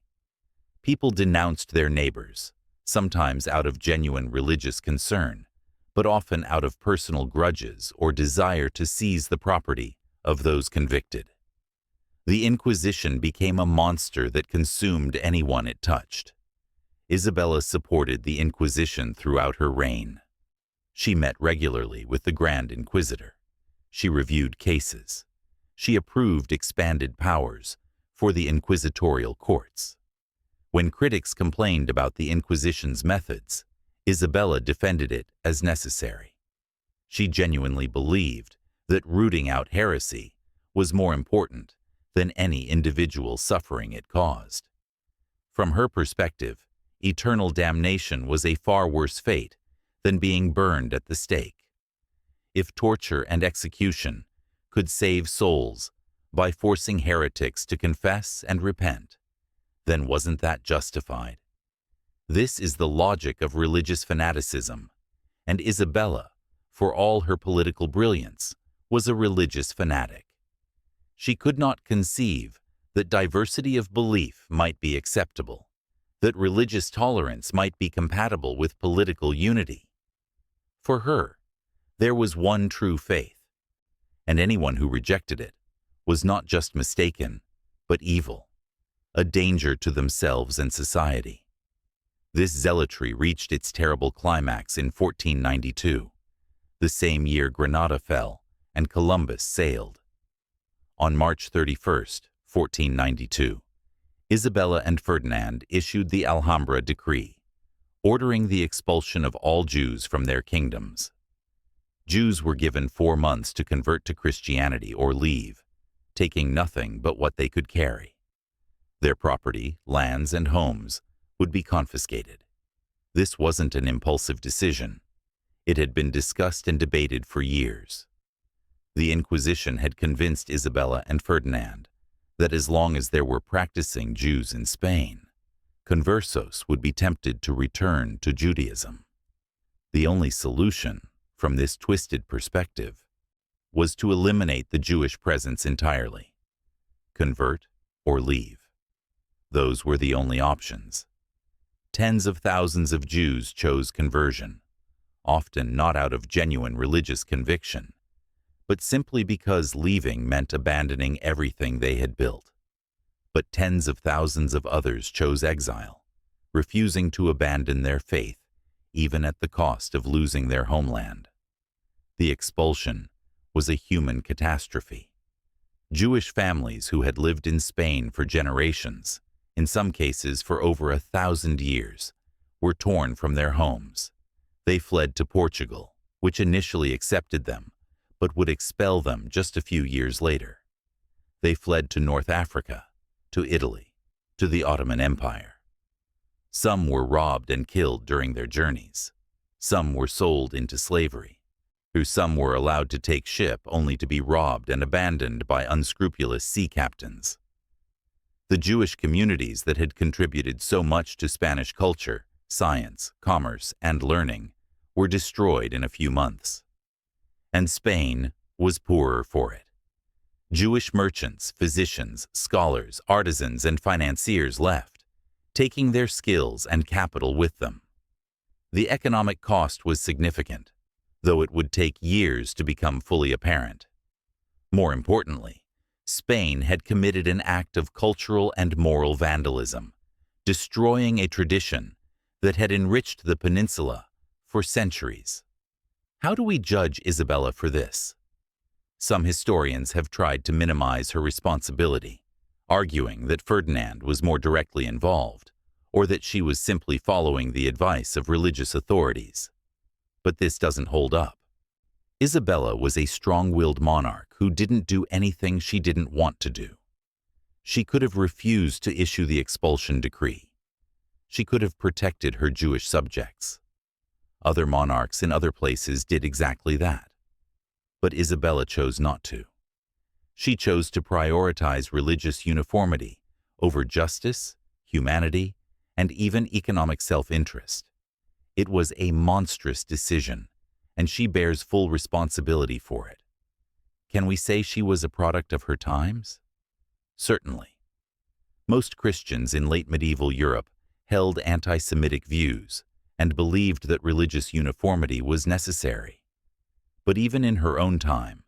People denounced their neighbors, sometimes out of genuine religious concern, but often out of personal grudges or desire to seize the property of those convicted. The Inquisition became a monster that consumed anyone it touched. Isabella supported the Inquisition throughout her reign. She met regularly with the Grand Inquisitor. She reviewed cases. She approved expanded powers for the inquisitorial courts. When critics complained about the Inquisition's methods, Isabella defended it as necessary. She genuinely believed that rooting out heresy was more important than any individual suffering it caused. From her perspective, eternal damnation was a far worse fate than being burned at the stake. If torture and execution could save souls by forcing heretics to confess and repent, then wasn't that justified? This is the logic of religious fanaticism, and Isabella, for all her political brilliance, was a religious fanatic. She could not conceive that diversity of belief might be acceptable, that religious tolerance might be compatible with political unity. For her, there was one true faith, and anyone who rejected it was not just mistaken, but evil, a danger to themselves and society. This zealotry reached its terrible climax in 1492, the same year Granada fell and Columbus sailed. On March 31st, 1492, Isabella and Ferdinand issued the Alhambra Decree, ordering the expulsion of all Jews from their kingdoms. Jews were given 4 months to convert to Christianity or leave, taking nothing but what they could carry. Their property, lands, and homes would be confiscated. This wasn't an impulsive decision. It had been discussed and debated for years. The Inquisition had convinced Isabella and Ferdinand that as long as there were practicing Jews in Spain, conversos would be tempted to return to Judaism. The only solution, from this twisted perspective, was to eliminate the Jewish presence entirely. Convert or leave. Those were the only options. Tens of thousands of Jews chose conversion, often not out of genuine religious conviction, but simply because leaving meant abandoning everything they had built. But tens of thousands of others chose exile, refusing to abandon their faith, even at the cost of losing their homeland. The expulsion was a human catastrophe. Jewish families who had lived in Spain for generations, in some cases for over 1,000 years, were torn from their homes. They fled to Portugal, which initially accepted them, but would expel them just a few years later. They fled to North Africa, to Italy, to the Ottoman Empire. Some were robbed and killed during their journeys. Some were sold into slavery. Through some were allowed to take ship only to be robbed and abandoned by unscrupulous sea captains. The Jewish communities that had contributed so much to Spanish culture, science, commerce, and learning were destroyed in a few months. And Spain was poorer for it. Jewish merchants, physicians, scholars, artisans, and financiers left, taking their skills and capital with them. The economic cost was significant, though it would take years to become fully apparent. More importantly, Spain had committed an act of cultural and moral vandalism, destroying a tradition that had enriched the peninsula for centuries. How do we judge Isabella for this? Some historians have tried to minimize her responsibility, arguing that Ferdinand was more directly involved, or that she was simply following the advice of religious authorities. But this doesn't hold up. Isabella was a strong-willed monarch who didn't do anything she didn't want to do. She could have refused to issue the expulsion decree. She could have protected her Jewish subjects. Other monarchs in other places did exactly that. But Isabella chose not to. She chose to prioritize religious uniformity over justice, humanity, and even economic self-interest. It was a monstrous decision, and she bears full responsibility for it. Can we say she was a product of her times? Certainly. Most Christians in late medieval Europe held anti-Semitic views and believed that religious uniformity was necessary. But even in her own time,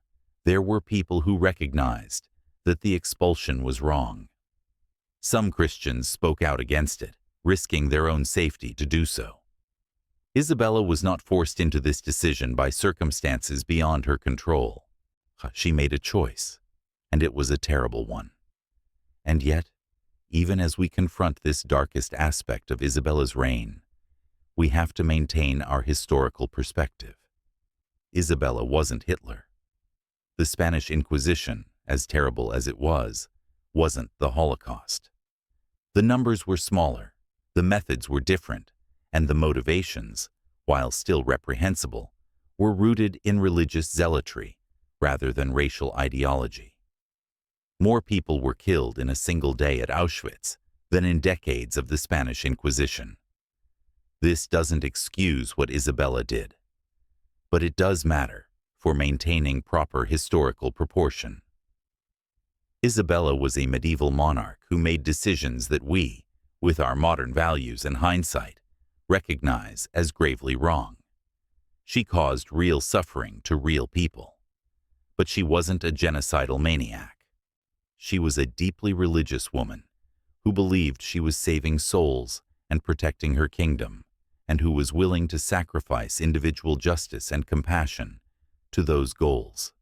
there were people who recognized that the expulsion was wrong. Some Christians spoke out against it, risking their own safety to do so. Isabella was not forced into this decision by circumstances beyond her control. She made a choice, and it was a terrible one. And yet, even as we confront this darkest aspect of Isabella's reign, we have to maintain our historical perspective. Isabella wasn't Hitler. The Spanish Inquisition, as terrible as it was, wasn't the Holocaust. The numbers were smaller, the methods were different, and the motivations, while still reprehensible, were rooted in religious zealotry rather than racial ideology. More people were killed in a single day at Auschwitz than in decades of the Spanish Inquisition. This doesn't excuse what Isabella did, but it does matter for maintaining proper historical proportion. Isabella was a medieval monarch who made decisions that we, with our modern values and hindsight, recognize as gravely wrong. She caused real suffering to real people. But she wasn't a genocidal maniac. She was a deeply religious woman who believed she was saving souls and protecting her kingdom, and who was willing to sacrifice individual justice and compassion to those goals.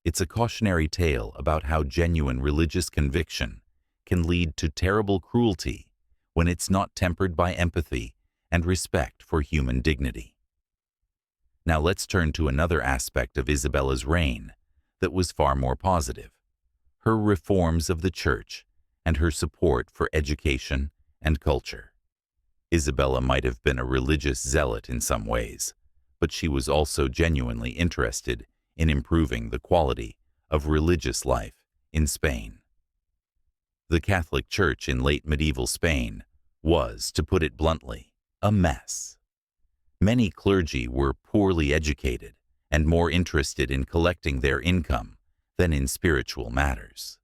It's a cautionary tale about how genuine religious conviction can lead to terrible cruelty when it's not tempered by empathy and respect for human dignity. Now let's turn to another aspect of Isabella's reign that was far more positive: her reforms of the church and her support for education and culture. Isabella might have been a religious zealot in some ways, but she was also genuinely interested in improving the quality of religious life in Spain. The Catholic Church in late medieval Spain was, to put it bluntly, a mess. Many clergy were poorly educated and more interested in collecting their income than in spiritual matters.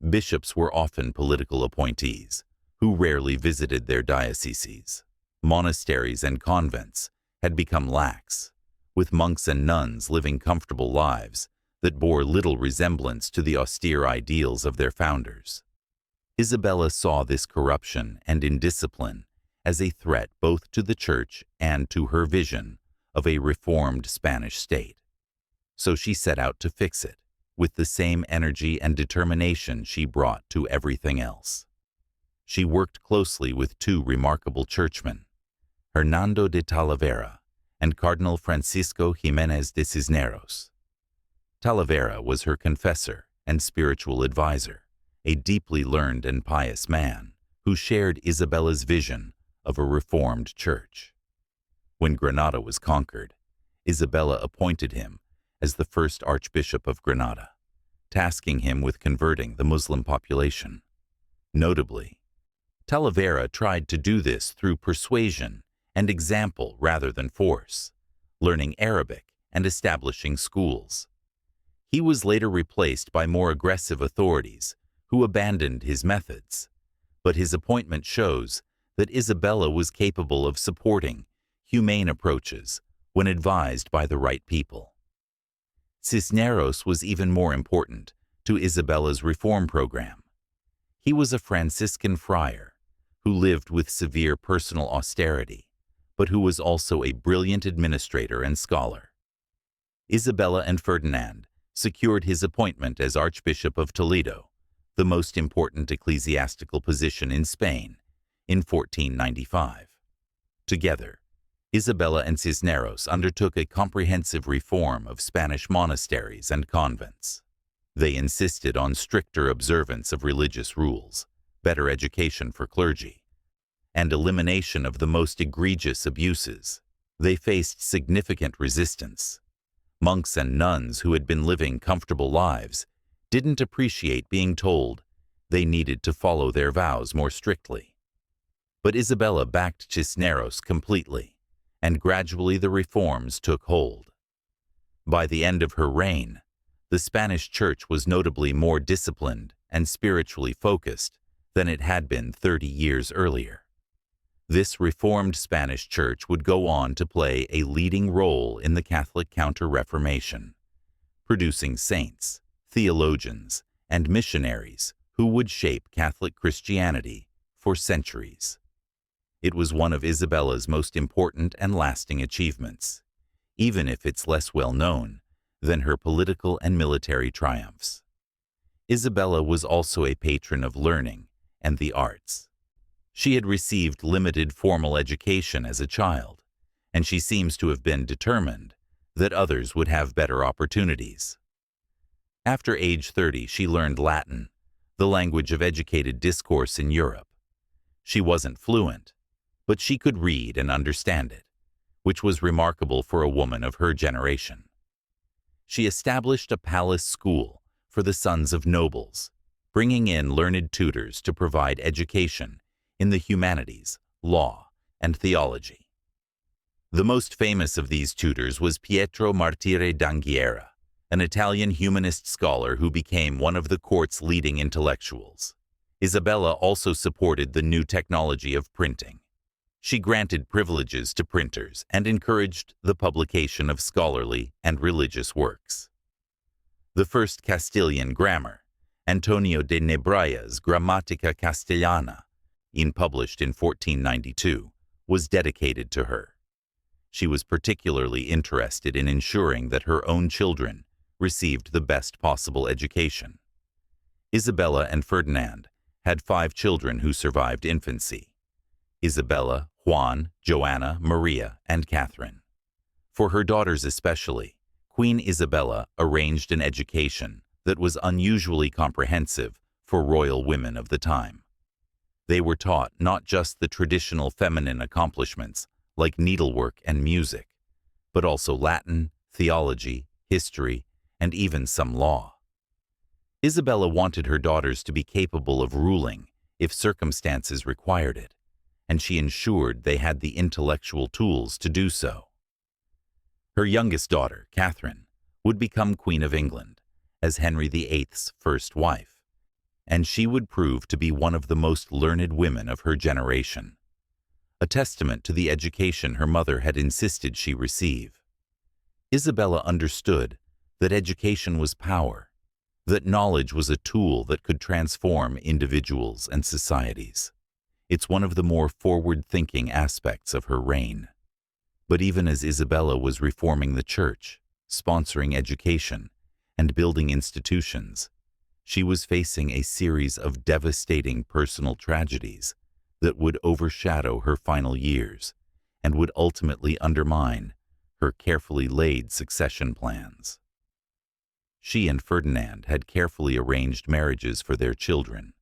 Bishops were often political appointees who rarely visited their dioceses. Monasteries and convents had become lax, with monks and nuns living comfortable lives that bore little resemblance to the austere ideals of their founders. Isabella saw this corruption and indiscipline as a threat both to the Church and to her vision of a reformed Spanish state. So she set out to fix it, with the same energy and determination she brought to everything else. She worked closely with two remarkable churchmen, Hernando de Talavera and Cardinal Francisco Jiménez de Cisneros. Talavera was her confessor and spiritual advisor, a deeply learned and pious man who shared Isabella's vision of a reformed church. When Granada was conquered, Isabella appointed him as the first Archbishop of Granada, tasking him with converting the Muslim population. Notably, Talavera tried to do this through persuasion and example rather than force, learning Arabic and establishing schools. He was later replaced by more aggressive authorities who abandoned his methods, but his appointment shows that Isabella was capable of supporting humane approaches when advised by the right people. Cisneros was even more important to Isabella's reform program. He was a Franciscan friar who lived with severe personal austerity, but who was also a brilliant administrator and scholar. Isabella and Ferdinand secured his appointment as Archbishop of Toledo, the most important ecclesiastical position in Spain, in 1495. Together, Isabella and Cisneros undertook a comprehensive reform of Spanish monasteries and convents. They insisted on stricter observance of religious rules, better education for clergy, and elimination of the most egregious abuses. They faced significant resistance. Monks and nuns who had been living comfortable lives didn't appreciate being told they needed to follow their vows more strictly. But Isabella backed Cisneros completely, and gradually the reforms took hold. By the end of her reign, the Spanish Church was notably more disciplined and spiritually focused than it had been 30 years earlier. This reformed Spanish Church would go on to play a leading role in the Catholic Counter-Reformation, producing saints, theologians, and missionaries who would shape Catholic Christianity for centuries. It was one of Isabella's most important and lasting achievements, even if it's less well known than her political and military triumphs. Isabella was also a patron of learning and the arts. She had received limited formal education as a child, and she seems to have been determined that others would have better opportunities. After age 30, she learned Latin, the language of educated discourse in Europe. She wasn't fluent, but she could read and understand it, which was remarkable for a woman of her generation. She established a palace school for the sons of nobles, bringing in learned tutors to provide education in the humanities, law, and theology. The most famous of these tutors was Pietro Martire d'Anghiera, an Italian humanist scholar who became one of the court's leading intellectuals. Isabella also supported the new technology of printing. She granted privileges to printers and encouraged the publication of scholarly and religious works. The first Castilian grammar, Antonio de Nebraya's Grammatica Castellana, published in 1492, was dedicated to her. She was particularly interested in ensuring that her own children received the best possible education. Isabella and Ferdinand had 5 children who survived infancy: Isabella, Juan, Joanna, Maria, and Catherine. For her daughters especially, Queen Isabella arranged an education that was unusually comprehensive for royal women of the time. They were taught not just the traditional feminine accomplishments like needlework and music, but also Latin, theology, history, and even some law. Isabella wanted her daughters to be capable of ruling if circumstances required it, and she ensured they had the intellectual tools to do so. Her youngest daughter, Catherine, would become Queen of England as Henry VIII's first wife, and she would prove to be one of the most learned women of her generation, a testament to the education her mother had insisted she receive. Isabella understood that education was power, that knowledge was a tool that could transform individuals and societies. It's one of the more forward-thinking aspects of her reign. But even as Isabella was reforming the church, sponsoring education, and building institutions, she was facing a series of devastating personal tragedies that would overshadow her final years and would ultimately undermine her carefully laid succession plans. She and Ferdinand had carefully arranged marriages for their children,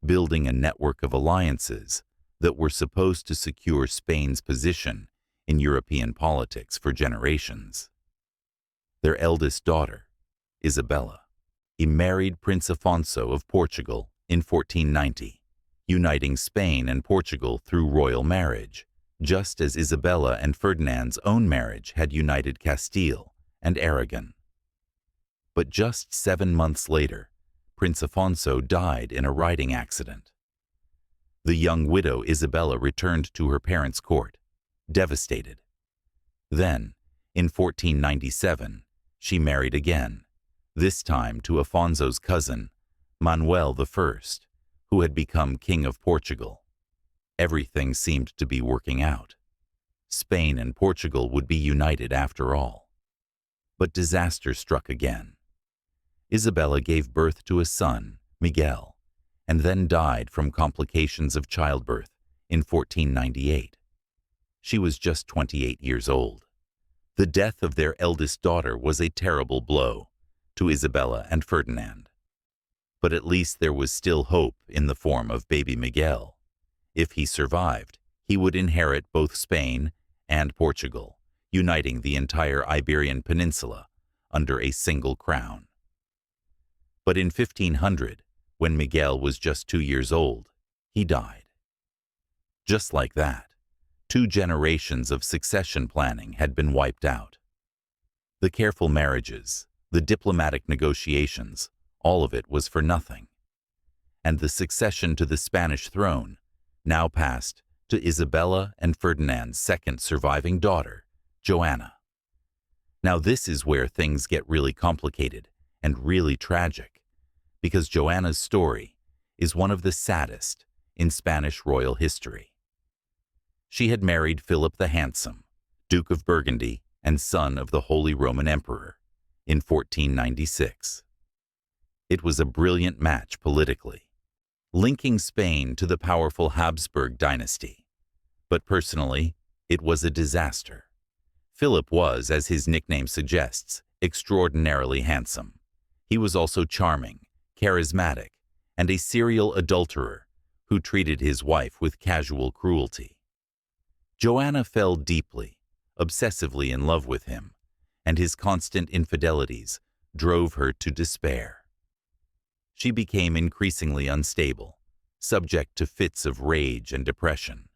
building a network of alliances that were supposed to secure Spain's position in European politics for generations. Their eldest daughter, Isabella, married Prince Afonso of Portugal in 1490, uniting Spain and Portugal through royal marriage, just as Isabella and Ferdinand's own marriage had united Castile and Aragon. But just 7 months later, Prince Afonso died in a riding accident. The young widow Isabella returned to her parents' court, devastated. Then, in 1497, she married again, this time to Afonso's cousin, Manuel I, who had become King of Portugal. Everything seemed to be working out. Spain and Portugal would be united after all. But disaster struck again. Isabella gave birth to a son, Miguel, and then died from complications of childbirth in 1498. She was just 28 years old. The death of their eldest daughter was a terrible blow to Isabella and Ferdinand. But at least there was still hope in the form of baby Miguel. If he survived, he would inherit both Spain and Portugal, uniting the entire Iberian Peninsula under a single crown. But in 1500, when Miguel was just 2 years old, he died. Just like that, 2 generations of succession planning had been wiped out. The careful marriages, the diplomatic negotiations, all of it was for nothing. And the succession to the Spanish throne now passed to Isabella and Ferdinand's second surviving daughter, Joanna. Now this is where things get really complicated and really tragic, because Joanna's story is one of the saddest in Spanish royal history. She had married Philip the Handsome, Duke of Burgundy and son of the Holy Roman Emperor, in 1496. It was a brilliant match politically, linking Spain to the powerful Habsburg dynasty. But personally, it was a disaster. Philip was, as his nickname suggests, extraordinarily handsome. He was also charming, charismatic, and a serial adulterer who treated his wife with casual cruelty. Joanna fell deeply, obsessively in love with him, and his constant infidelities drove her to despair. She became increasingly unstable, subject to fits of rage and depression.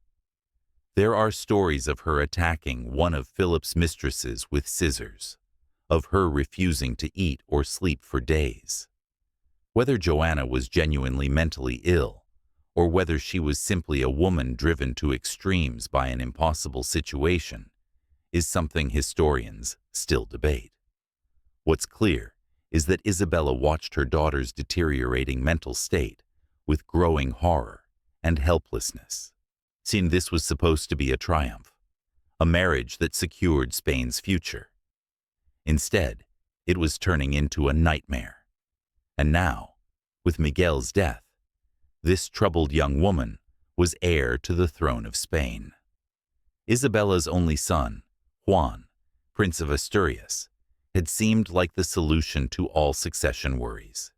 There are stories of her attacking one of Philip's mistresses with scissors, of her refusing to eat or sleep for days. Whether Joanna was genuinely mentally ill, or whether she was simply a woman driven to extremes by an impossible situation, is something historians still debate. What's clear is that Isabella watched her daughter's deteriorating mental state with growing horror and helplessness. Seeing this was supposed to be a triumph, a marriage that secured Spain's future. Instead, it was turning into a nightmare. And now, with Miguel's death, this troubled young woman was heir to the throne of Spain. Isabella's only son, Juan, Prince of Asturias, had seemed like the solution to all succession worries.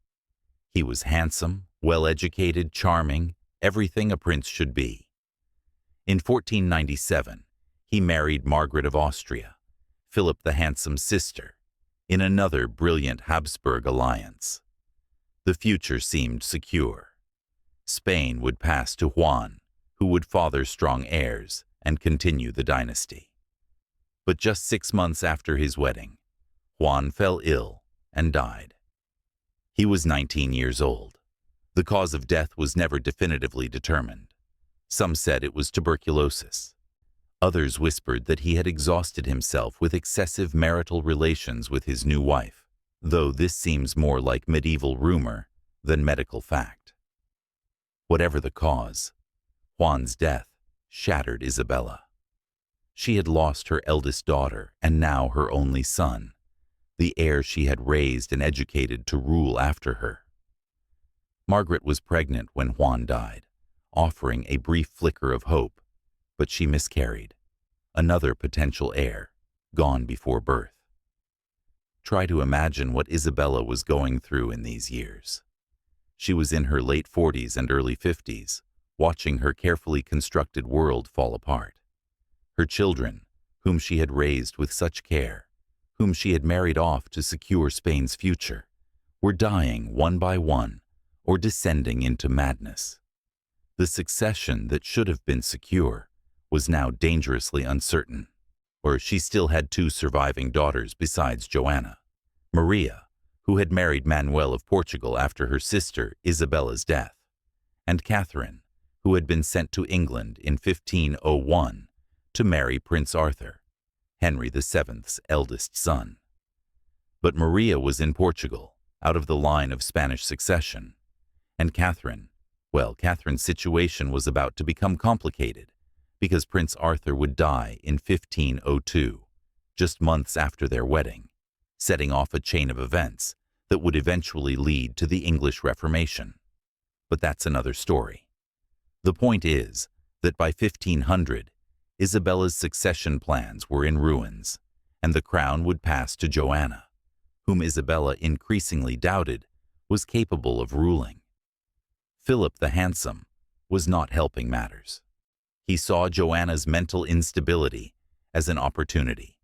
He was handsome, well-educated, charming, everything a prince should be. In 1497, he married Margaret of Austria, Philip the Handsome's sister, in another brilliant Habsburg alliance. The future seemed secure. Spain would pass to Juan, who would father strong heirs and continue the dynasty. But just 6 months after his wedding, Juan fell ill and died. He was 19 years old. The cause of death was never definitively determined. Some said it was tuberculosis. Others whispered that he had exhausted himself with excessive marital relations with his new wife, though this seems more like medieval rumor than medical fact. Whatever the cause, Juan's death shattered Isabella. She had lost her eldest daughter and now her only son, the heir she had raised and educated to rule after her. Margaret was pregnant when Juan died, offering a brief flicker of hope, but she miscarried. Another potential heir, gone before birth. Try to imagine what Isabella was going through in these years. She was in her late 40s and early 50s, watching her carefully constructed world fall apart. Her children, whom she had raised with such care, whom she had married off to secure Spain's future, were dying one by one or descending into madness. The succession that should have been secure was now dangerously uncertain, or she still had 2 surviving daughters besides Joanna, Maria, who had married Manuel of Portugal after her sister Isabella's death, and Catherine, who had been sent to England in 1501 to marry Prince Arthur, Henry VII's eldest son. But Maria was in Portugal, out of the line of Spanish succession, and Catherine's situation was about to become complicated because Prince Arthur would die in 1502, just months after their wedding, setting off a chain of events that would eventually lead to the English Reformation. But that's another story. The point is that by 1500, Isabella's succession plans were in ruins, and the crown would pass to Joanna, whom Isabella increasingly doubted was capable of ruling. Philip the Handsome was not helping matters. He saw Joanna's mental instability as an opportunity.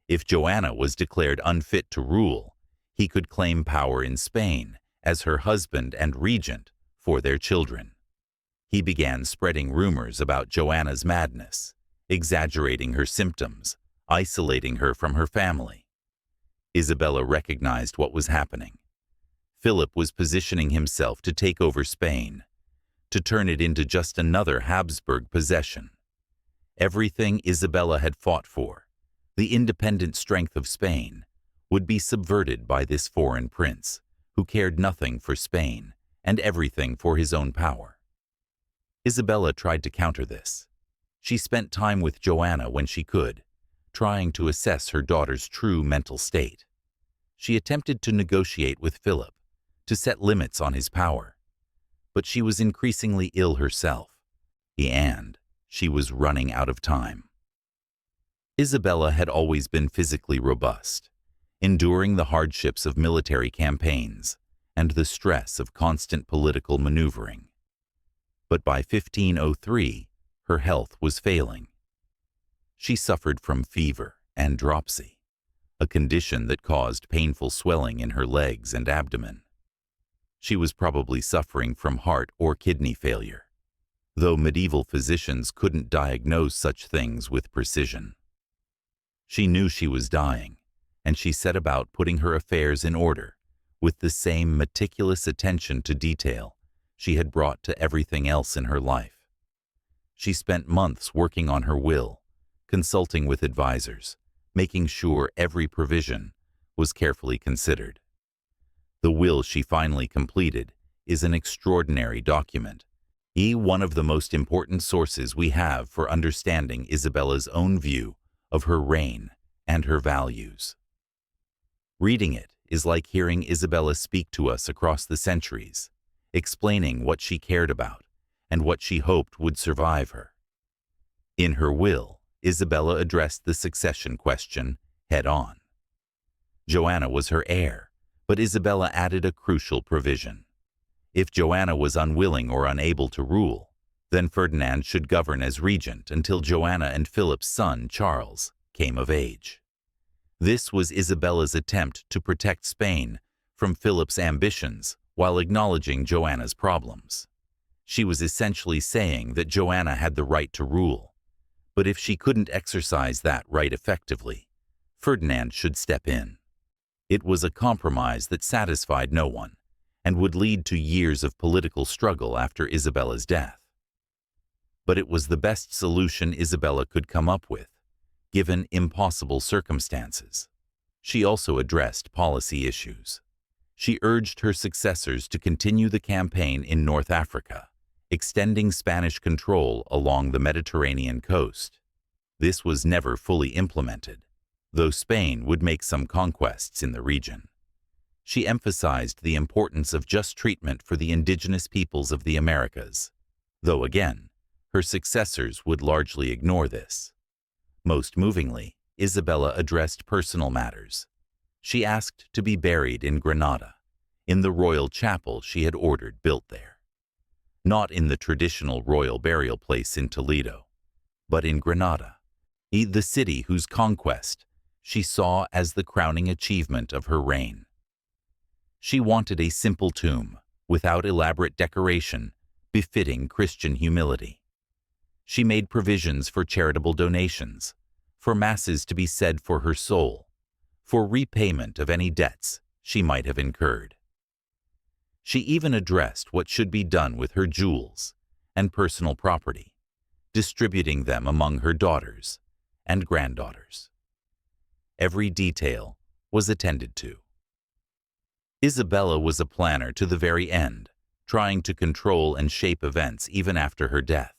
If Joanna was declared unfit to rule, he could claim power in Spain as her husband and regent for their children. He began spreading rumors about Joanna's madness, exaggerating her symptoms, isolating her from her family. Isabella recognized what was happening. Philip was positioning himself to take over Spain, to turn it into just another Habsburg possession. Everything Isabella had fought for, the independent strength of Spain, would be subverted by this foreign prince, who cared nothing for Spain and everything for his own power. Isabella tried to counter this. She spent time with Joanna when she could, trying to assess her daughter's true mental state. She attempted to negotiate with Philip, to set limits on his power. But she was increasingly ill herself, and she was running out of time. Isabella had always been physically robust, enduring the hardships of military campaigns and the stress of constant political maneuvering. But by 1503, her health was failing. She suffered from fever and dropsy, a condition that caused painful swelling in her legs and abdomen. She was probably suffering from heart or kidney failure, though medieval physicians couldn't diagnose such things with precision. She knew she was dying, and she set about putting her affairs in order with the same meticulous attention to detail she had brought to everything else in her life. She spent months working on her will, consulting with advisors, making sure every provision was carefully considered. The will she finally completed is an extraordinary document, one of the most important sources we have for understanding Isabella's own view of her reign and her values. Reading it is like hearing Isabella speak to us across the centuries, explaining what she cared about and what she hoped would survive her. In her will, Isabella addressed the succession question head-on. Joanna was her heir, but Isabella added a crucial provision. If Joanna was unwilling or unable to rule, then Ferdinand should govern as regent until Joanna and Philip's son, Charles, came of age. This was Isabella's attempt to protect Spain from Philip's ambitions while acknowledging Joanna's problems. She was essentially saying that Joanna had the right to rule, but if she couldn't exercise that right effectively, Ferdinand should step in. It was a compromise that satisfied no one and would lead to years of political struggle after Isabella's death. But it was the best solution Isabella could come up with, given impossible circumstances. She also addressed policy issues. She urged her successors to continue the campaign in North Africa, extending Spanish control along the Mediterranean coast. This was never fully implemented, though Spain would make some conquests in the region. She emphasized the importance of just treatment for the indigenous peoples of the Americas, though again, her successors would largely ignore this. Most movingly, Isabella addressed personal matters. She asked to be buried in Granada, in the royal chapel she had ordered built there. Not in the traditional royal burial place in Toledo, but in Granada, the city whose conquest she saw as the crowning achievement of her reign. She wanted a simple tomb, without elaborate decoration, befitting Christian humility. She made provisions for charitable donations, for masses to be said for her soul, for repayment of any debts she might have incurred. She even addressed what should be done with her jewels and personal property, distributing them among her daughters and granddaughters. Every detail was attended to. Isabella was a planner to the very end, trying to control and shape events even after her death.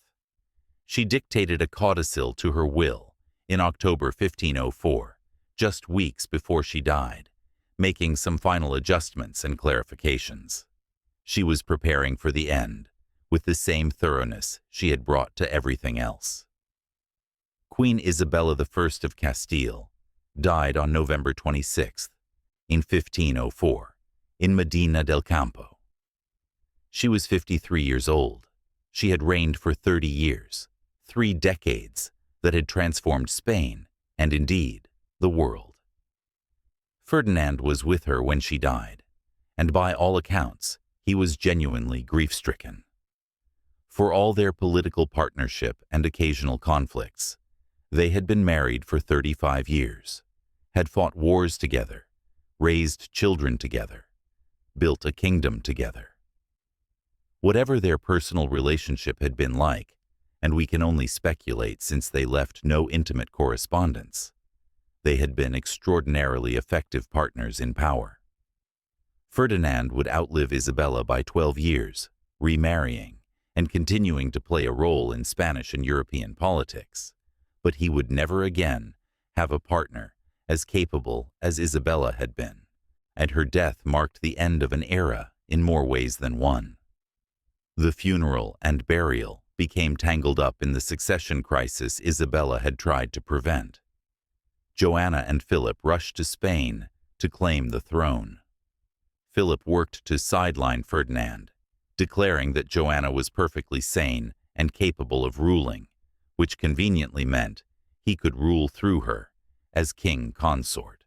She dictated a codicil to her will in October 1504, just weeks before she died, making some final adjustments and clarifications. She was preparing for the end, with the same thoroughness she had brought to everything else. Queen Isabella I of Castile died on November 26, in 1504, in Medina del Campo. She was 53 years old. She had reigned for 30 years, 3 decades that had transformed Spain and, indeed, the world. Ferdinand was with her when she died, and by all accounts, he was genuinely grief-stricken. For all their political partnership and occasional conflicts, they had been married for 35 years, had fought wars together, raised children together, built a kingdom together. Whatever their personal relationship had been like, and we can only speculate since they left no intimate correspondence, they had been extraordinarily effective partners in power. Ferdinand would outlive Isabella by 12 years, remarrying and continuing to play a role in Spanish and European politics, but he would never again have a partner as capable as Isabella had been, and her death marked the end of an era in more ways than one. The funeral and burial became tangled up in the succession crisis Isabella had tried to prevent. Joanna and Philip rushed to Spain to claim the throne. Philip worked to sideline Ferdinand, declaring that Joanna was perfectly sane and capable of ruling, which conveniently meant he could rule through her as king consort.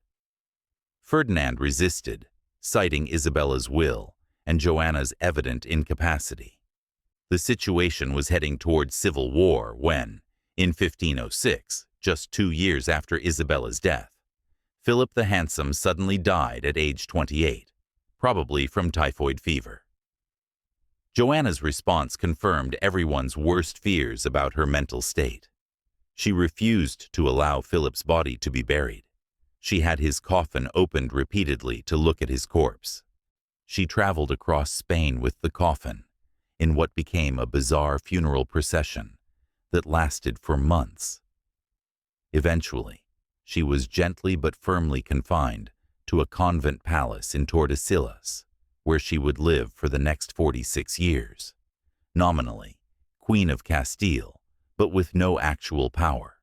Ferdinand resisted, citing Isabella's will and Joanna's evident incapacity. The situation was heading toward civil war when, in 1506, just 2 years after Isabella's death, Philip the Handsome suddenly died at age 28, probably from typhoid fever. Joanna's response confirmed everyone's worst fears about her mental state. She refused to allow Philip's body to be buried. She had his coffin opened repeatedly to look at his corpse. She traveled across Spain with the coffin, in what became a bizarre funeral procession that lasted for months. Eventually, she was gently but firmly confined to a convent palace in Tordesillas, where she would live for the next 46 years, nominally Queen of Castile, but with no actual power.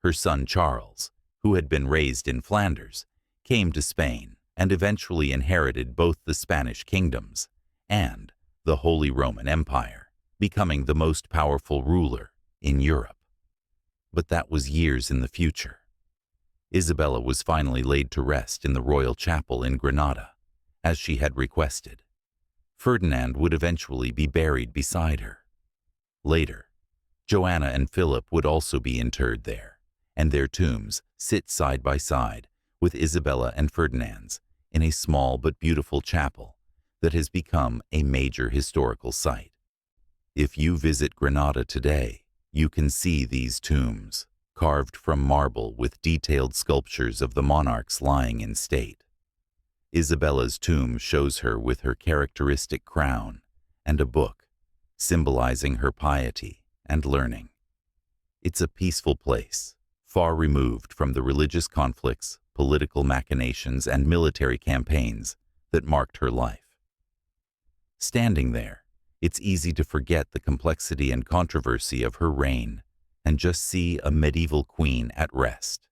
Her son Charles, who had been raised in Flanders, came to Spain and eventually inherited both the Spanish kingdoms and the Holy Roman Empire, becoming the most powerful ruler in Europe. But that was years in the future. Isabella was finally laid to rest in the royal chapel in Granada, as she had requested. Ferdinand would eventually be buried beside her. Later, Joanna and Philip would also be interred there, and their tombs sit side by side with Isabella and Ferdinand's in a small but beautiful chapel that has become a major historical site. If you visit Granada today, you can see these tombs, carved from marble with detailed sculptures of the monarchs lying in state. Isabella's tomb shows her with her characteristic crown and a book, symbolizing her piety and learning. It's a peaceful place, far removed from the religious conflicts, political machinations, and military campaigns that marked her life. Standing there, it's easy to forget the complexity and controversy of her reign and just see a medieval queen at rest.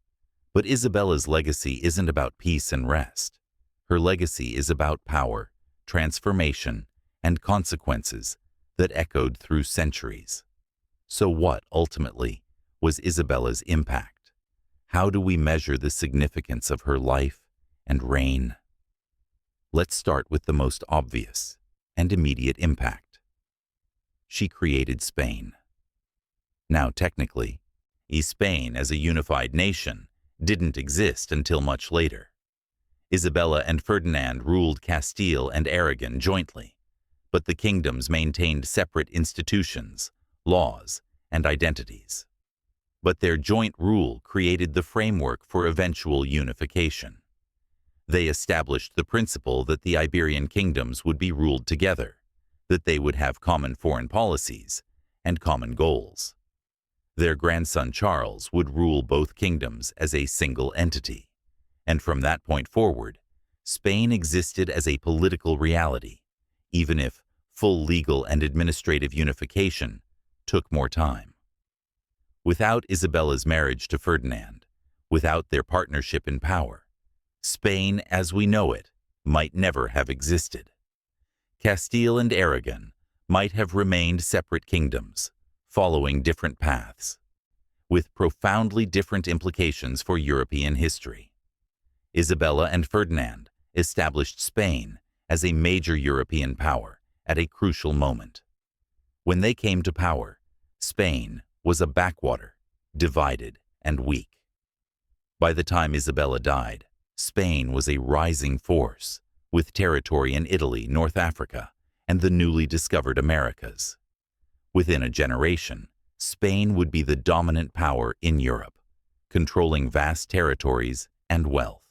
But Isabella's legacy isn't about peace and rest. Her legacy is about power, transformation, and consequences that echoed through centuries. So what, ultimately, was Isabella's impact? How do we measure the significance of her life and reign? Let's start with the most obvious and immediate impact. She created Spain. Now, technically, Spain as a unified nation didn't exist until much later. Isabella and Ferdinand ruled Castile and Aragon jointly, but the kingdoms maintained separate institutions, laws, and identities. But their joint rule created the framework for eventual unification. They established the principle that the Iberian kingdoms would be ruled together, that they would have common foreign policies and common goals. Their grandson Charles would rule both kingdoms as a single entity, and from that point forward, Spain existed as a political reality, even if full legal and administrative unification took more time. Without Isabella's marriage to Ferdinand, without their partnership in power, Spain as we know it might never have existed. Castile and Aragon might have remained separate kingdoms, following different paths, with profoundly different implications for European history. Isabella and Ferdinand established Spain as a major European power at a crucial moment. When they came to power, Spain was a backwater, divided and weak. By the time Isabella died, Spain was a rising force, with territory in Italy, North Africa, and the newly discovered Americas. Within a generation, Spain would be the dominant power in Europe, controlling vast territories and wealth.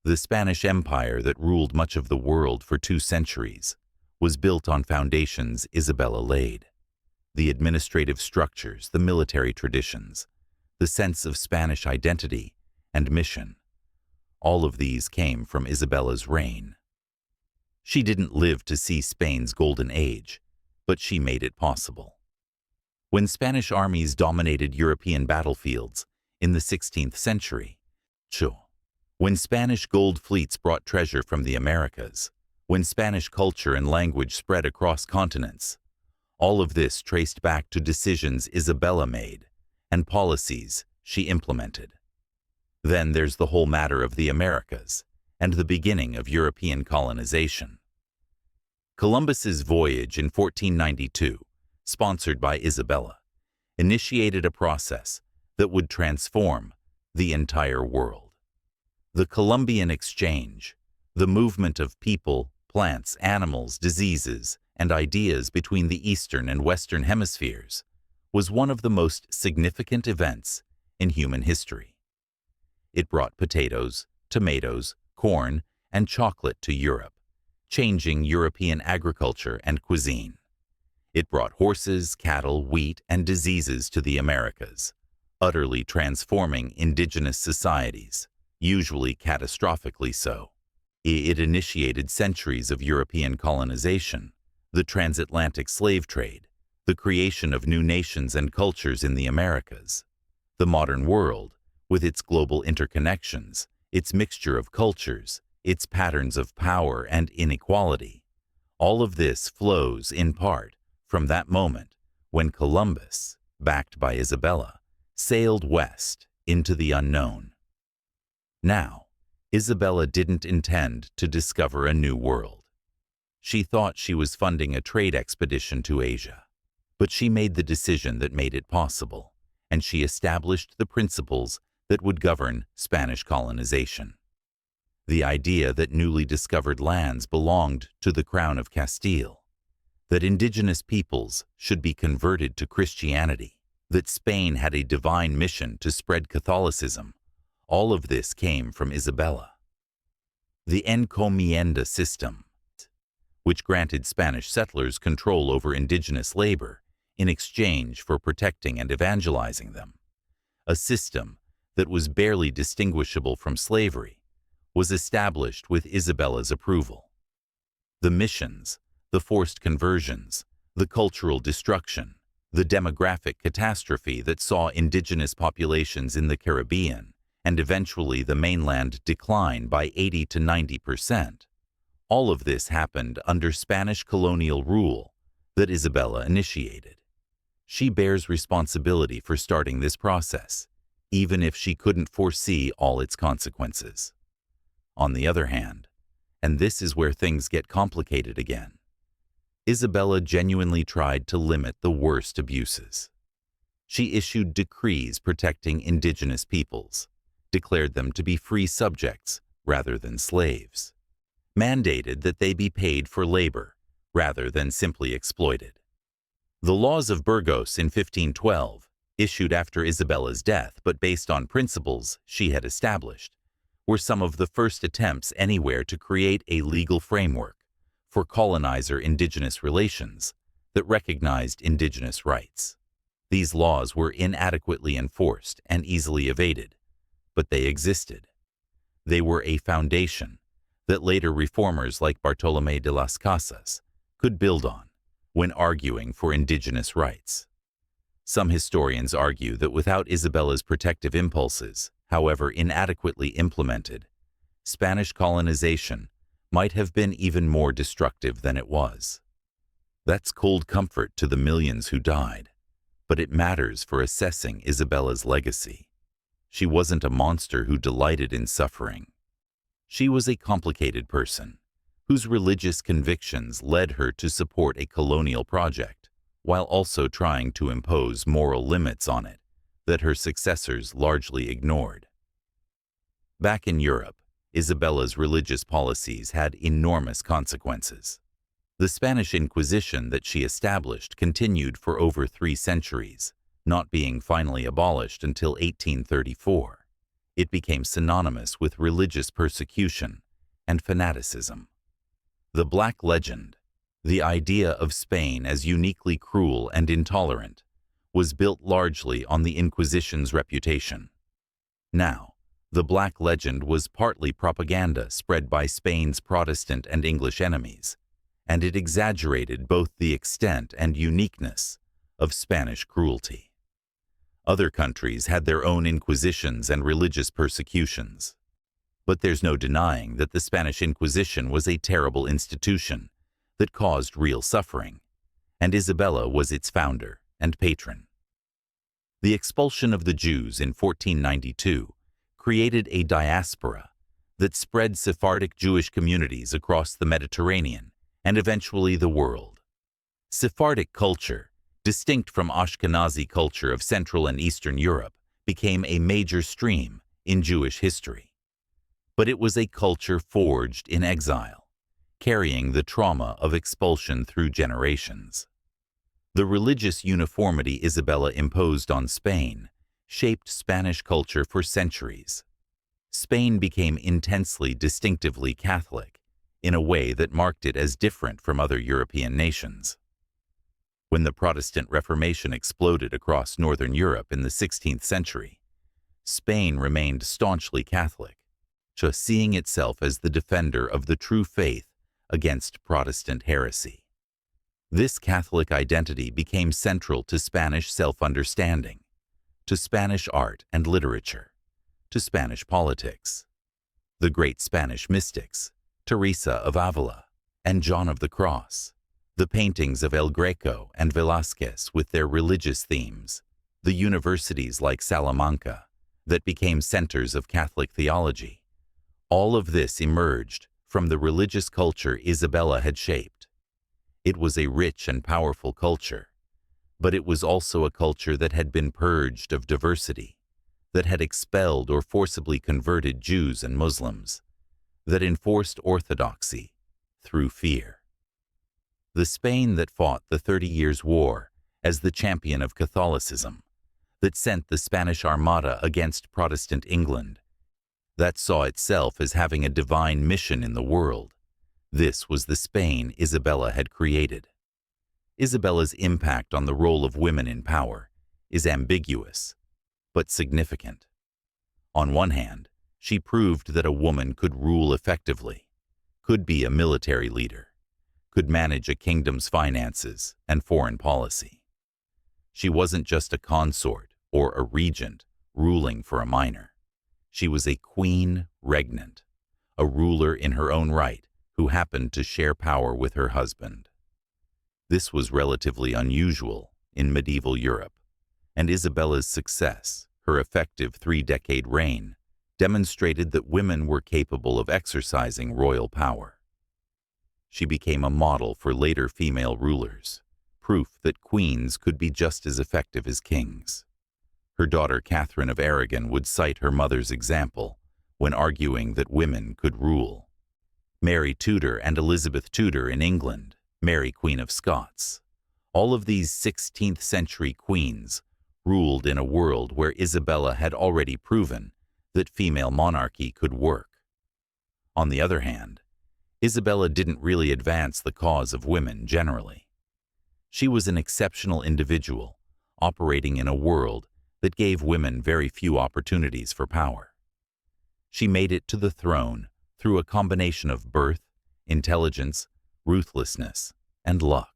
The Spanish Empire that ruled much of the world for 2 centuries was built on foundations Isabella laid. The administrative structures, the military traditions, the sense of Spanish identity and mission. All of these came from Isabella's reign. She didn't live to see Spain's golden age, but she made it possible. When Spanish armies dominated European battlefields in the 16th century, when Spanish gold fleets brought treasure from the Americas, when Spanish culture and language spread across continents, all of this traced back to decisions Isabella made and policies she implemented. Then there's the whole matter of the Americas and the beginning of European colonization. Columbus's voyage in 1492, sponsored by Isabella, initiated a process that would transform the entire world. The Columbian Exchange, the movement of people, plants, animals, diseases, and ideas between the Eastern and Western hemispheres, was one of the most significant events in human history. It brought potatoes, tomatoes, corn, and chocolate to Europe, changing European agriculture and cuisine. It brought horses, cattle, wheat, and diseases to the Americas, utterly transforming indigenous societies, usually catastrophically so. It initiated centuries of European colonization, the transatlantic slave trade, the creation of new nations and cultures in the Americas. The modern world, with its global interconnections, its mixture of cultures, its patterns of power and inequality, all of this flows, in part, from that moment when Columbus, backed by Isabella, sailed west into the unknown. Now, Isabella didn't intend to discover a new world. She thought she was funding a trade expedition to Asia, but she made the decision that made it possible, and she established the principles that would govern Spanish colonization. The idea that newly discovered lands belonged to the Crown of Castile, that indigenous peoples should be converted to Christianity, that Spain had a divine mission to spread Catholicism, all of this came from Isabella. The encomienda system, which granted Spanish settlers control over indigenous labor in exchange for protecting and evangelizing them, a system that was barely distinguishable from slavery, was established with Isabella's approval. The missions, the forced conversions, the cultural destruction, the demographic catastrophe that saw indigenous populations in the Caribbean and eventually the mainland decline by 80 to 90%. All of this happened under Spanish colonial rule that Isabella initiated. She bears responsibility for starting this process, even if she couldn't foresee all its consequences. On the other hand, and this is where things get complicated again, Isabella genuinely tried to limit the worst abuses. She issued decrees protecting indigenous peoples, declared them to be free subjects rather than slaves, mandated that they be paid for labor rather than simply exploited. The laws of Burgos in 1512, issued after Isabella's death but based on principles she had established, were some of the first attempts anywhere to create a legal framework for colonizer-indigenous relations that recognized indigenous rights. These laws were inadequately enforced and easily evaded, but they existed. They were a foundation that later reformers like Bartolomé de las Casas could build on when arguing for indigenous rights. Some historians argue that without Isabella's protective impulses, however inadequately implemented, Spanish colonization might have been even more destructive than it was. That's cold comfort to the millions who died, but it matters for assessing Isabella's legacy. She wasn't a monster who delighted in suffering. She was a complicated person, whose religious convictions led her to support a colonial project, while also trying to impose moral limits on it that her successors largely ignored. Back in Europe, Isabella's religious policies had enormous consequences. The Spanish Inquisition that she established continued for over 3 centuries, not being finally abolished until 1834. It became synonymous with religious persecution and fanaticism. The Black Legend, the idea of Spain as uniquely cruel and intolerant, was built largely on the Inquisition's reputation. Now, the Black Legend was partly propaganda spread by Spain's Protestant and English enemies, and it exaggerated both the extent and uniqueness of Spanish cruelty. Other countries had their own inquisitions and religious persecutions. But there's no denying that the Spanish Inquisition was a terrible institution that caused real suffering, and Isabella was its founder and patron. The expulsion of the Jews in 1492 created a diaspora that spread Sephardic Jewish communities across the Mediterranean and eventually the world. Sephardic culture, distinct from Ashkenazi culture of Central and Eastern Europe, became a major stream in Jewish history. But it was a culture forged in exile, carrying the trauma of expulsion through generations. The religious uniformity Isabella imposed on Spain shaped Spanish culture for centuries. Spain became intensely, distinctively Catholic, in a way that marked it as different from other European nations. When the Protestant Reformation exploded across northern Europe in the 16th century, Spain remained staunchly Catholic, just seeing itself as the defender of the true faith against Protestant heresy. This Catholic identity became central to Spanish self-understanding, to Spanish art and literature, to Spanish politics. The great Spanish mystics, Teresa of Avila and John of the Cross, the paintings of El Greco and Velázquez with their religious themes, the universities like Salamanca that became centers of Catholic theology, all of this emerged from the religious culture Isabella had shaped. It was a rich and powerful culture, but it was also a culture that had been purged of diversity, that had expelled or forcibly converted Jews and Muslims, that enforced orthodoxy through fear. The Spain that fought the 30 Years' War as the champion of Catholicism, that sent the Spanish Armada against Protestant England, that saw itself as having a divine mission in the world. This was the Spain Isabella had created. Isabella's impact on the role of women in power is ambiguous, but significant. On one hand, she proved that a woman could rule effectively, could be a military leader, could manage a kingdom's finances and foreign policy. She wasn't just a consort or a regent ruling for a minor. She was a queen regnant, a ruler in her own right who happened to share power with her husband. This was relatively unusual in medieval Europe, and Isabella's success, her effective 3-decade reign, demonstrated that women were capable of exercising royal power. She became a model for later female rulers, proof that queens could be just as effective as kings. Her daughter Catherine of Aragon would cite her mother's example when arguing that women could rule. Mary Tudor and Elizabeth Tudor in England, Mary Queen of Scots. All of these 16th century queens ruled in a world where Isabella had already proven that female monarchy could work. On the other hand, Isabella didn't really advance the cause of women generally. She was an exceptional individual, operating in a world that gave women very few opportunities for power. She made it to the throne through a combination of birth, intelligence, ruthlessness, and luck.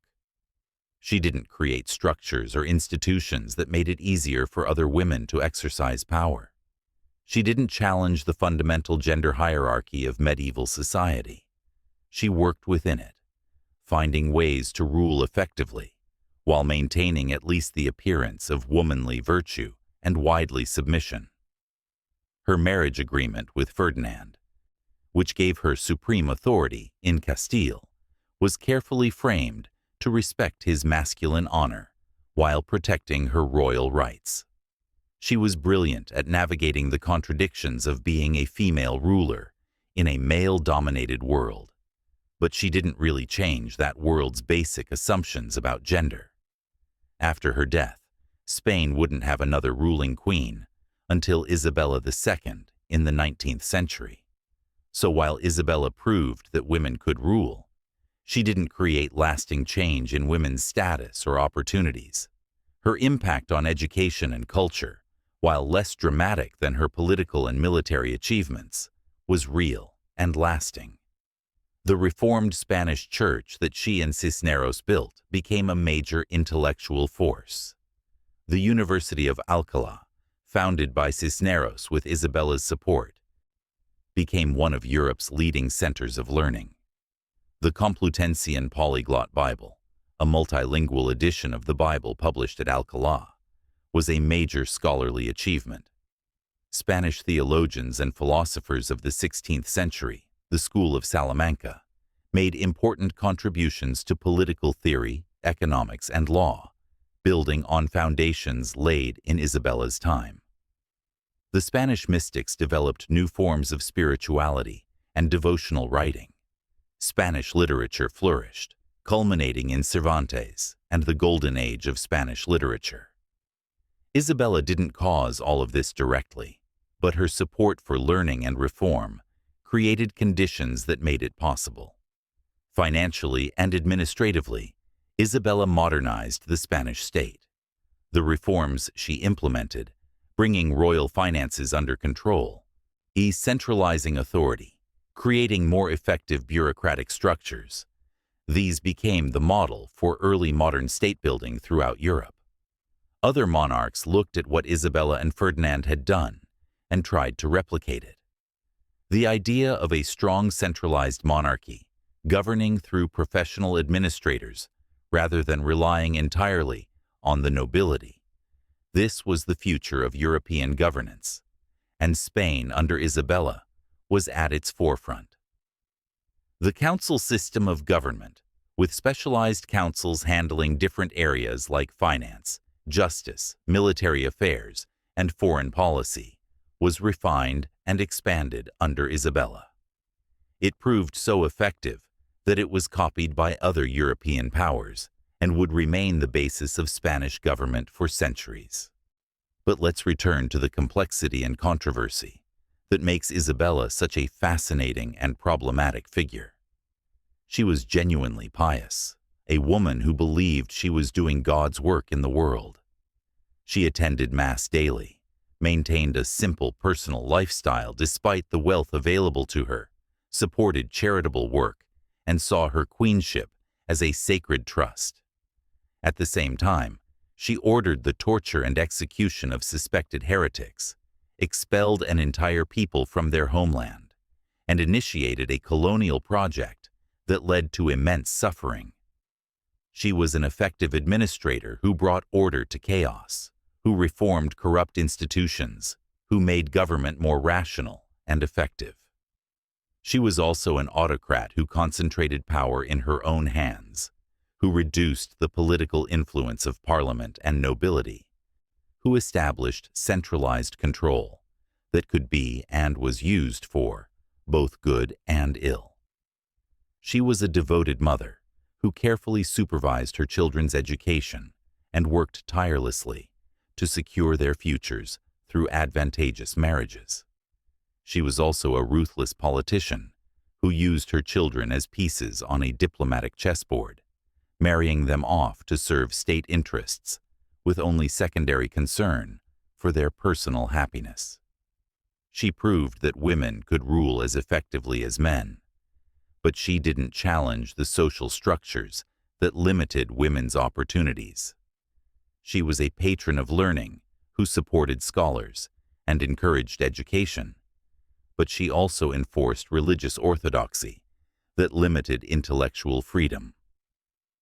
She didn't create structures or institutions that made it easier for other women to exercise power. She didn't challenge the fundamental gender hierarchy of medieval society. She worked within it, finding ways to rule effectively, while maintaining at least the appearance of womanly virtue and widely submission. Her marriage agreement with Ferdinand, which gave her supreme authority in Castile, was carefully framed to respect his masculine honor while protecting her royal rights. She was brilliant at navigating the contradictions of being a female ruler in a male-dominated world, but she didn't really change that world's basic assumptions about gender. After her death, Spain wouldn't have another ruling queen until Isabella II in the 19th century. So while Isabella proved that women could rule, she didn't create lasting change in women's status or opportunities. Her impact on education and culture, while less dramatic than her political and military achievements, was real and lasting. The Reformed Spanish Church that she and Cisneros built became a major intellectual force. The University of Alcalá, founded by Cisneros with Isabella's support, became one of Europe's leading centers of learning. The Complutensian Polyglot Bible, a multilingual edition of the Bible published at Alcalá, was a major scholarly achievement. Spanish theologians and philosophers of the 16th century, the School of Salamanca, made important contributions to political theory, economics, and law, building on foundations laid in Isabella's time. The Spanish mystics developed new forms of spirituality and devotional writing. Spanish literature flourished, culminating in Cervantes and the golden age of Spanish literature. Isabella didn't cause all of this directly, but her support for learning and reform created conditions that made it possible. Financially and administratively, Isabella modernized the Spanish state. The reforms she implemented, bringing royal finances under control, centralizing authority, creating more effective bureaucratic structures. These became the model for early modern state building throughout Europe. Other monarchs looked at what Isabella and Ferdinand had done and tried to replicate it. The idea of a strong centralized monarchy, governing through professional administrators rather than relying entirely on the nobility. This was the future of European governance, and Spain under Isabella was at its forefront. The council system of government, with specialized councils handling different areas like finance, justice, military affairs, and foreign policy, was refined and expanded under Isabella. It proved so effective that it was copied by other European powers and would remain the basis of Spanish government for centuries. But let's return to the complexity and controversy that makes Isabella such a fascinating and problematic figure. She was genuinely pious, a woman who believed she was doing God's work in the world. She attended Mass daily, maintained a simple personal lifestyle despite the wealth available to her, supported charitable work, and saw her queenship as a sacred trust. At the same time, she ordered the torture and execution of suspected heretics, expelled an entire people from their homeland, and initiated a colonial project that led to immense suffering. She was an effective administrator who brought order to chaos, who reformed corrupt institutions, who made government more rational and effective. She was also an autocrat who concentrated power in her own hands, who reduced the political influence of parliament and nobility, who established centralized control that could be and was used for both good and ill. She was a devoted mother who carefully supervised her children's education and worked tirelessly to secure their futures through advantageous marriages. She was also a ruthless politician who used her children as pieces on a diplomatic chessboard, marrying them off to serve state interests with only secondary concern for their personal happiness. She proved that women could rule as effectively as men, but she didn't challenge the social structures that limited women's opportunities. She was a patron of learning who supported scholars and encouraged education, but she also enforced religious orthodoxy that limited intellectual freedom.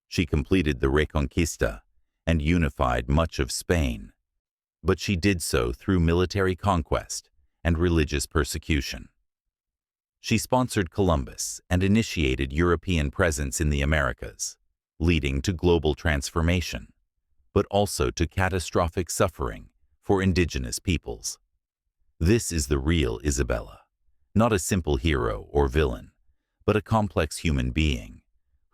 She completed the Reconquista and unified much of Spain, but she did so through military conquest and religious persecution. She sponsored Columbus and initiated European presence in the Americas, leading to global transformation, but also to catastrophic suffering for indigenous peoples. This is the real Isabella, not a simple hero or villain, but a complex human being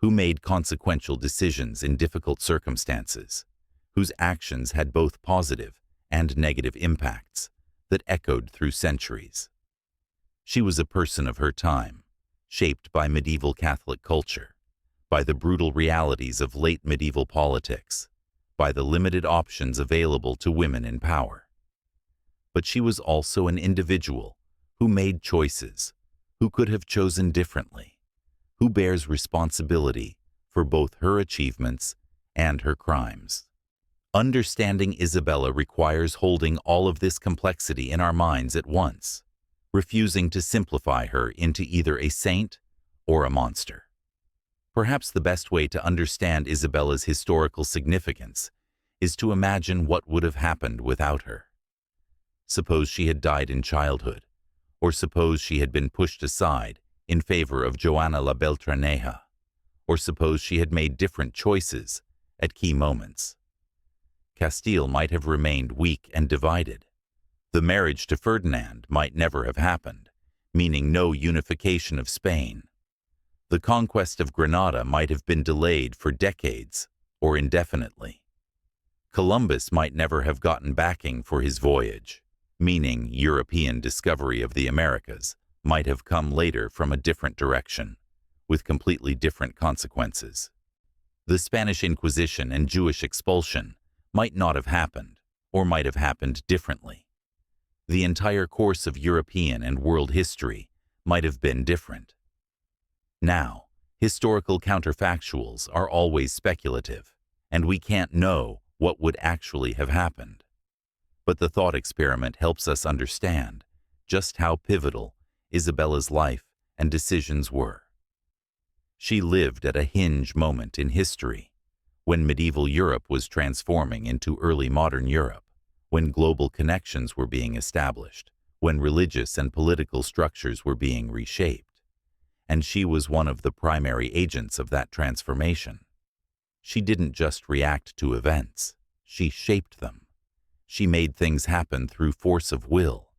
who made consequential decisions in difficult circumstances, whose actions had both positive and negative impacts that echoed through centuries. She was a person of her time, shaped by medieval Catholic culture, by the brutal realities of late medieval politics, by the limited options available to women in power. But she was also an individual who made choices, who could have chosen differently, who bears responsibility for both her achievements and her crimes. Understanding Isabella requires holding all of this complexity in our minds at once, refusing to simplify her into either a saint or a monster. Perhaps the best way to understand Isabella's historical significance is to imagine what would have happened without her. Suppose she had died in childhood, or suppose she had been pushed aside in favor of Joanna la Beltraneja, or suppose she had made different choices at key moments. Castile might have remained weak and divided, The marriage to Ferdinand might never have happened, meaning no unification of Spain. The conquest of Granada might have been delayed for decades or indefinitely. Columbus might never have gotten backing for his voyage, meaning European discovery of the Americas might have come later from a different direction, with completely different consequences. The Spanish Inquisition and Jewish expulsion might not have happened, or might have happened differently. The entire course of European and world history might have been different. Now, historical counterfactuals are always speculative, and we can't know what would actually have happened. But the thought experiment helps us understand just how pivotal Isabella's life and decisions were. She lived at a hinge moment in history, when medieval Europe was transforming into early modern Europe, when global connections were being established, when religious and political structures were being reshaped. And she was one of the primary agents of that transformation. She didn't just react to events, she shaped them. She made things happen through force of will,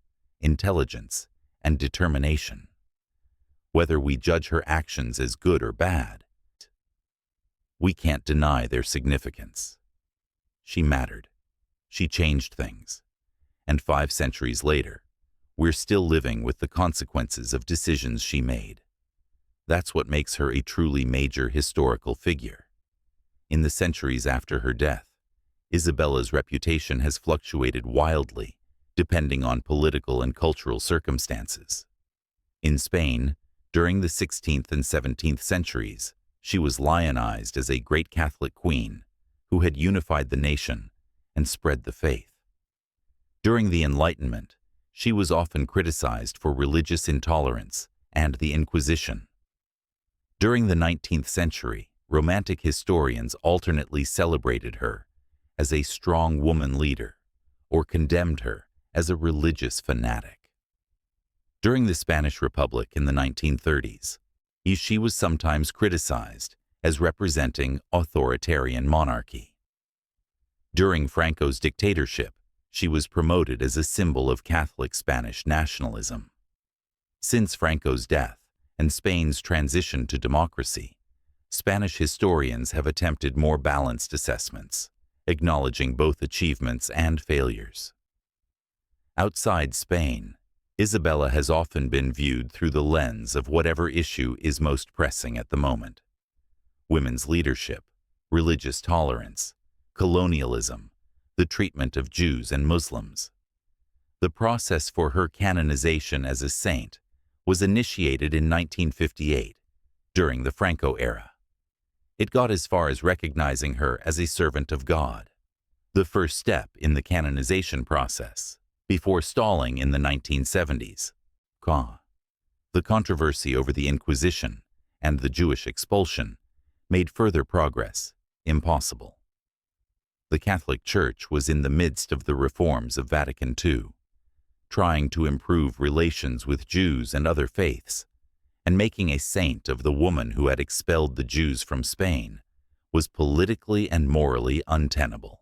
intelligence, and determination. Whether we judge her actions as good or bad, we can't deny their significance. She mattered. She changed things. And 5 centuries later, we're still living with the consequences of decisions she made. That's what makes her a truly major historical figure. In the centuries after her death, Isabella's reputation has fluctuated wildly, depending on political and cultural circumstances. In Spain, during the 16th and 17th centuries, she was lionized as a great Catholic queen who had unified the nation and spread the faith. During the Enlightenment, she was often criticized for religious intolerance and the Inquisition. During the 19th century, Romantic historians alternately celebrated her as a strong woman leader or condemned her as a religious fanatic. During the Spanish Republic in the 1930s, she was sometimes criticized as representing authoritarian monarchy. During Franco's dictatorship, she was promoted as a symbol of Catholic Spanish nationalism. Since Franco's death and Spain's transition to democracy, Spanish historians have attempted more balanced assessments, acknowledging both achievements and failures. Outside Spain, Isabella has often been viewed through the lens of whatever issue is most pressing at the moment: women's leadership, religious tolerance, colonialism, the treatment of Jews and Muslims. The process for her canonization as a saint was initiated in 1958, during the Franco era. It got as far as recognizing her as a servant of God, the first step in the canonization process, before stalling in the 1970s. The controversy over the Inquisition and the Jewish expulsion made further progress impossible. The Catholic Church was in the midst of the reforms of Vatican II, trying to improve relations with Jews and other faiths, and making a saint of the woman who had expelled the Jews from Spain was politically and morally untenable.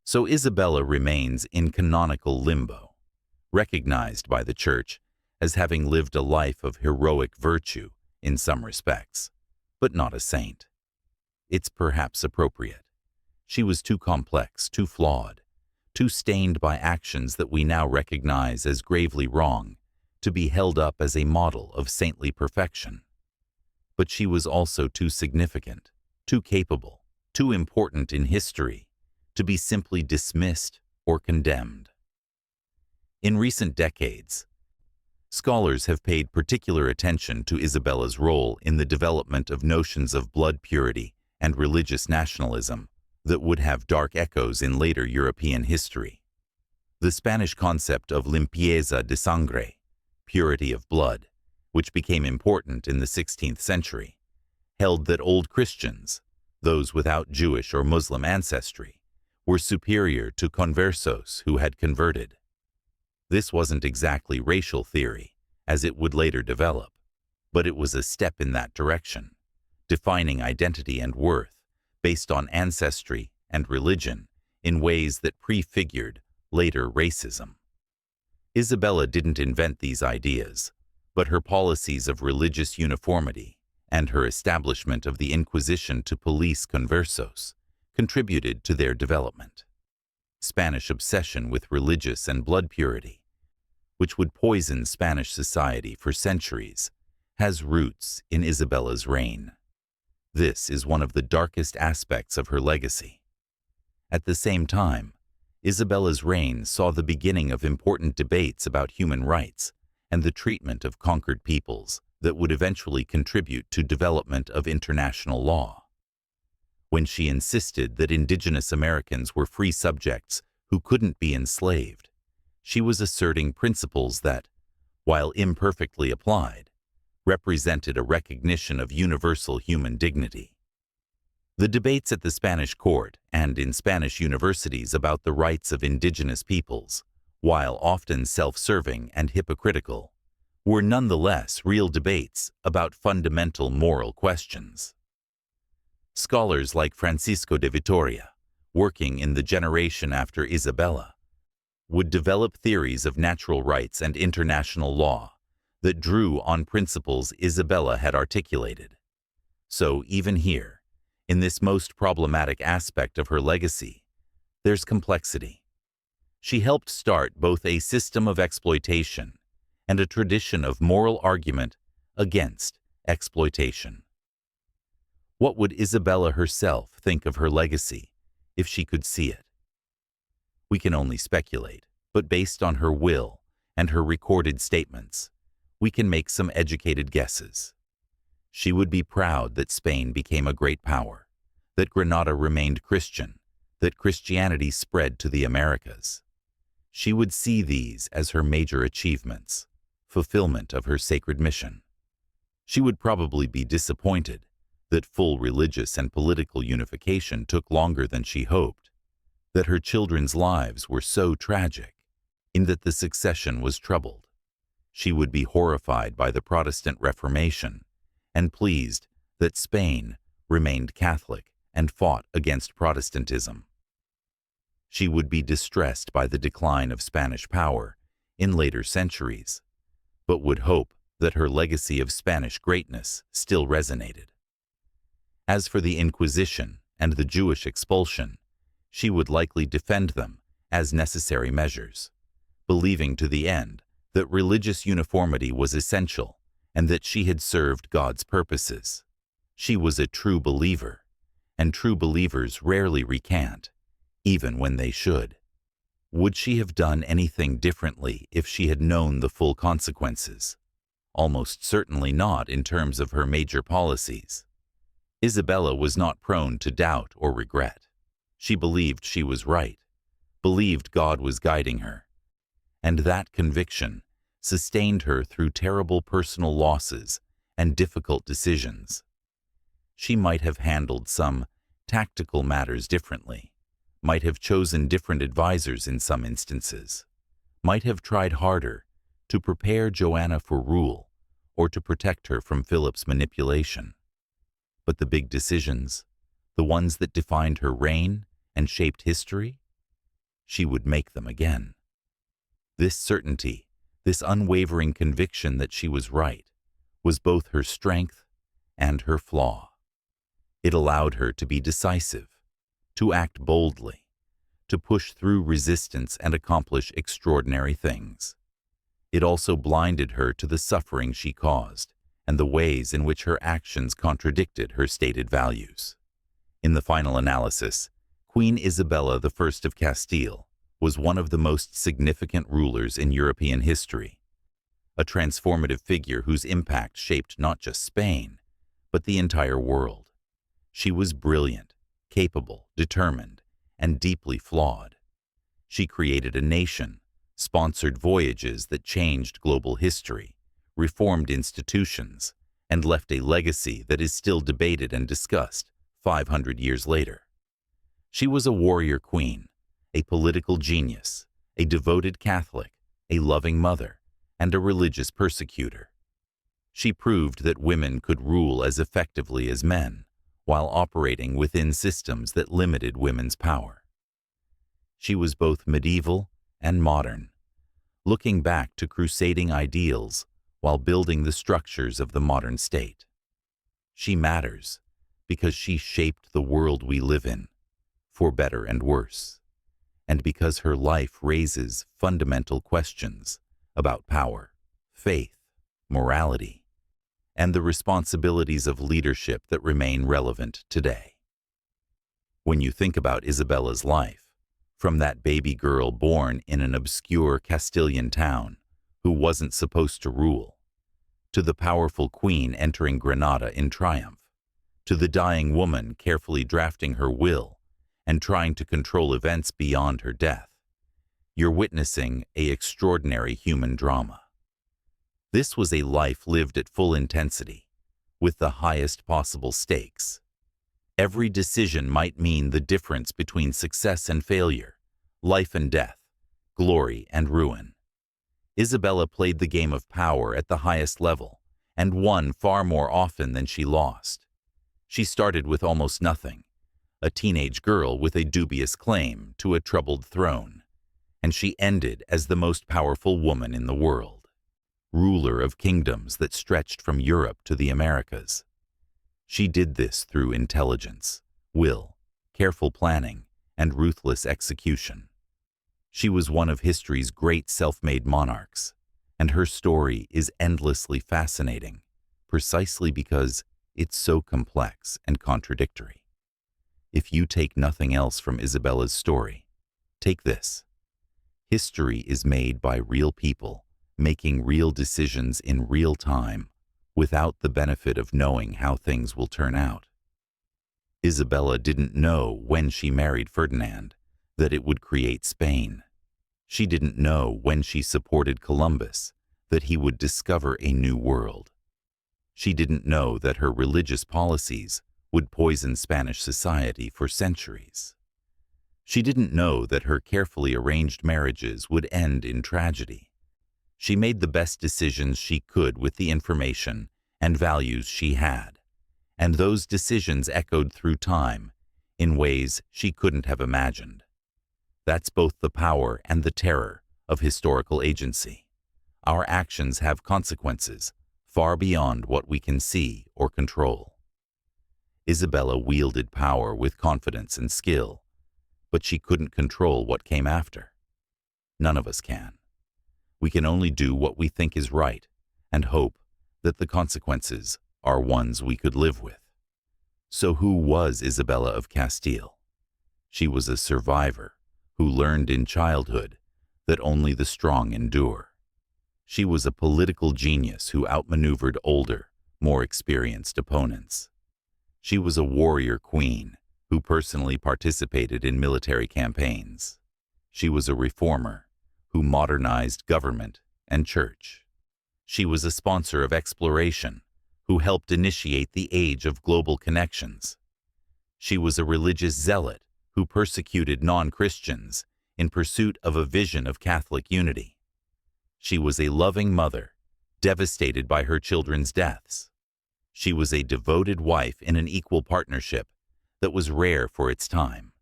So Isabella remains in canonical limbo, recognized by the Church as having lived a life of heroic virtue in some respects, but not a saint. It's perhaps appropriate. She was too complex, too flawed, too stained by actions that we now recognize as gravely wrong, to be held up as a model of saintly perfection. But she was also too significant, too capable, too important in history to be simply dismissed or condemned. In recent decades, scholars have paid particular attention to Isabella's role in the development of notions of blood purity and religious nationalism that would have dark echoes in later European history. The Spanish concept of limpieza de sangre, purity of blood, which became important in the 16th century, held that old Christians, those without Jewish or Muslim ancestry, were superior to conversos who had converted. This wasn't exactly racial theory, as it would later develop, but it was a step in that direction, defining identity and worth based on ancestry and religion in ways that prefigured later racism. Isabella didn't invent these ideas, but her policies of religious uniformity and her establishment of the Inquisition to police conversos contributed to their development. Spanish obsession with religious and blood purity, which would poison Spanish society for centuries, has roots in Isabella's reign. This is one of the darkest aspects of her legacy. At the same time, Isabella's reign saw the beginning of important debates about human rights and the treatment of conquered peoples that would eventually contribute to development of international law. When she insisted that indigenous Americans were free subjects who couldn't be enslaved, she was asserting principles that, while imperfectly applied, represented a recognition of universal human dignity. The debates at the Spanish court and in Spanish universities about the rights of indigenous peoples, while often self-serving and hypocritical, were nonetheless real debates about fundamental moral questions. Scholars like Francisco de Vitoria, working in the generation after Isabella, would develop theories of natural rights and international law that drew on principles Isabella had articulated. So even here, in this most problematic aspect of her legacy, there's complexity. She helped start both a system of exploitation and a tradition of moral argument against exploitation. What would Isabella herself think of her legacy if she could see it? We can only speculate, but based on her will and her recorded statements, we can make some educated guesses. She would be proud that Spain became a great power, that Granada remained Christian, that Christianity spread to the Americas. She would see these as her major achievements, fulfillment of her sacred mission. She would probably be disappointed that full religious and political unification took longer than she hoped, that her children's lives were so tragic, in that the succession was troubled. She would be horrified by the Protestant Reformation and pleased that Spain remained Catholic and fought against Protestantism. She would be distressed by the decline of Spanish power in later centuries, but would hope that her legacy of Spanish greatness still resonated. As for the Inquisition and the Jewish expulsion, she would likely defend them as necessary measures, believing to the end that religious uniformity was essential and that she had served God's purposes. She was a true believer, and true believers rarely recant, even when they should. Would she have done anything differently if she had known the full consequences? Almost certainly not in terms of her major policies. Isabella was not prone to doubt or regret. She believed she was right, believed God was guiding her, and that conviction sustained her through terrible personal losses and difficult decisions. She might have handled some tactical matters differently, might have chosen different advisors in some instances, might have tried harder to prepare Joanna for rule or to protect her from Philip's manipulation. But the big decisions, the ones that defined her reign and shaped history, she would make them again. This certainty, this unwavering conviction that she was right, was both her strength and her flaw. It allowed her to be decisive, to act boldly, to push through resistance and accomplish extraordinary things. It also blinded her to the suffering she caused and the ways in which her actions contradicted her stated values. In the final analysis, Queen Isabella I of Castile was one of the most significant rulers in European history, a transformative figure whose impact shaped not just Spain, but the entire world. She was brilliant, capable, determined, and deeply flawed. She created a nation, sponsored voyages that changed global history, reformed institutions, and left a legacy that is still debated and discussed 500 years later. She was a warrior queen, a political genius, a devoted Catholic, a loving mother, and a religious persecutor. She proved that women could rule as effectively as men, while operating within systems that limited women's power. She was both medieval and modern, looking back to crusading ideals while building the structures of the modern state. She matters because she shaped the world we live in, for better and worse, and because her life raises fundamental questions about power, faith, morality, and the responsibilities of leadership that remain relevant today. When you think about Isabella's life, from that baby girl born in an obscure Castilian town who wasn't supposed to rule, to the powerful queen entering Granada in triumph, to the dying woman carefully drafting her will and trying to control events beyond her death, you're witnessing an extraordinary human drama. This was a life lived at full intensity, with the highest possible stakes. Every decision might mean the difference between success and failure, life and death, glory and ruin. Isabella played the game of power at the highest level and won far more often than she lost. She started with almost nothing, a teenage girl with a dubious claim to a troubled throne, and she ended as the most powerful woman in the world, ruler of kingdoms that stretched from Europe to the Americas. She did this through intelligence, will, careful planning, and ruthless execution. She was one of history's great self-made monarchs, and her story is endlessly fascinating, precisely because it's so complex and contradictory. If you take nothing else from Isabella's story, take this. History is made by real people, making real decisions in real time, without the benefit of knowing how things will turn out. Isabella didn't know when she married Ferdinand that it would create Spain. She didn't know when she supported Columbus that he would discover a new world. She didn't know that her religious policies would poison Spanish society for centuries. She didn't know that her carefully arranged marriages would end in tragedy. She made the best decisions she could with the information and values she had, and those decisions echoed through time in ways she couldn't have imagined. That's both the power and the terror of historical agency. Our actions have consequences far beyond what we can see or control. Isabella wielded power with confidence and skill, but she couldn't control what came after. None of us can. We can only do what we think is right and hope that the consequences are ones we could live with. So who was Isabella of Castile? She was a survivor who learned in childhood that only the strong endure. She was a political genius who outmaneuvered older, more experienced opponents. She was a warrior queen who personally participated in military campaigns. She was a reformer who modernized government and church. She was a sponsor of exploration who helped initiate the age of global connections. She was a religious zealot who persecuted non-Christians in pursuit of a vision of Catholic unity. She was a loving mother, devastated by her children's deaths. She was a devoted wife in an equal partnership that was rare for its time.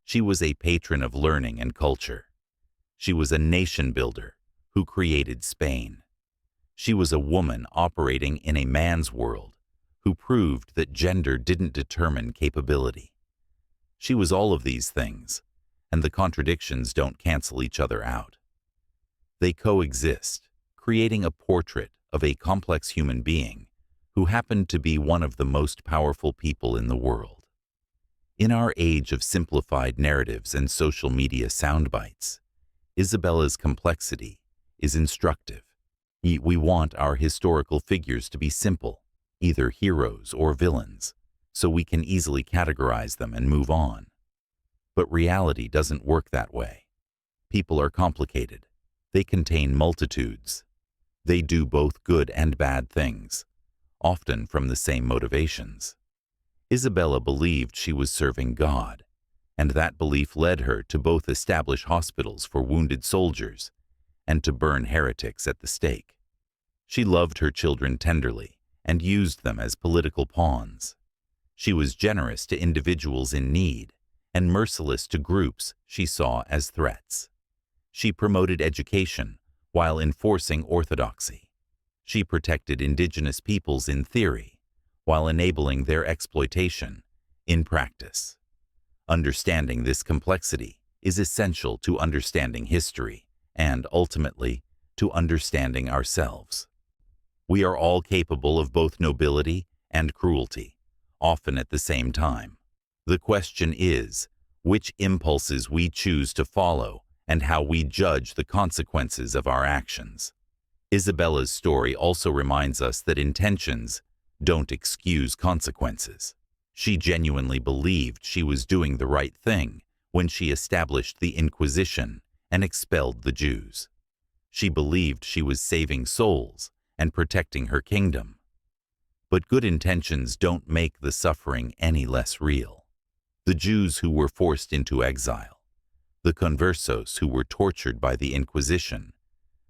She was a patron of learning and culture. She was a nation builder who created Spain. She was a woman operating in a man's world who proved that gender didn't determine capability. She was all of these things, and the contradictions don't cancel each other out. They coexist, creating a portrait of a complex human being who happened to be one of the most powerful people in the world. In our age of simplified narratives and social media soundbites, Isabella's complexity is instructive. We want our historical figures to be simple, either heroes or villains, so we can easily categorize them and move on. But reality doesn't work that way. People are complicated. They contain multitudes. They do both good and bad things, often from the same motivations. Isabella believed she was serving God, and that belief led her to both establish hospitals for wounded soldiers and to burn heretics at the stake. She loved her children tenderly and used them as political pawns. She was generous to individuals in need and merciless to groups she saw as threats. She promoted education while enforcing orthodoxy. She protected indigenous peoples in theory, while enabling their exploitation in practice. Understanding this complexity is essential to understanding history and, ultimately, to understanding ourselves. We are all capable of both nobility and cruelty, often at the same time. The question is, which impulses we choose to follow and how we judge the consequences of our actions. Isabella's story also reminds us that intentions don't excuse consequences. She genuinely believed she was doing the right thing when she established the Inquisition and expelled the Jews. She believed she was saving souls and protecting her kingdom. But good intentions don't make the suffering any less real. The Jews who were forced into exile, the conversos who were tortured by the Inquisition,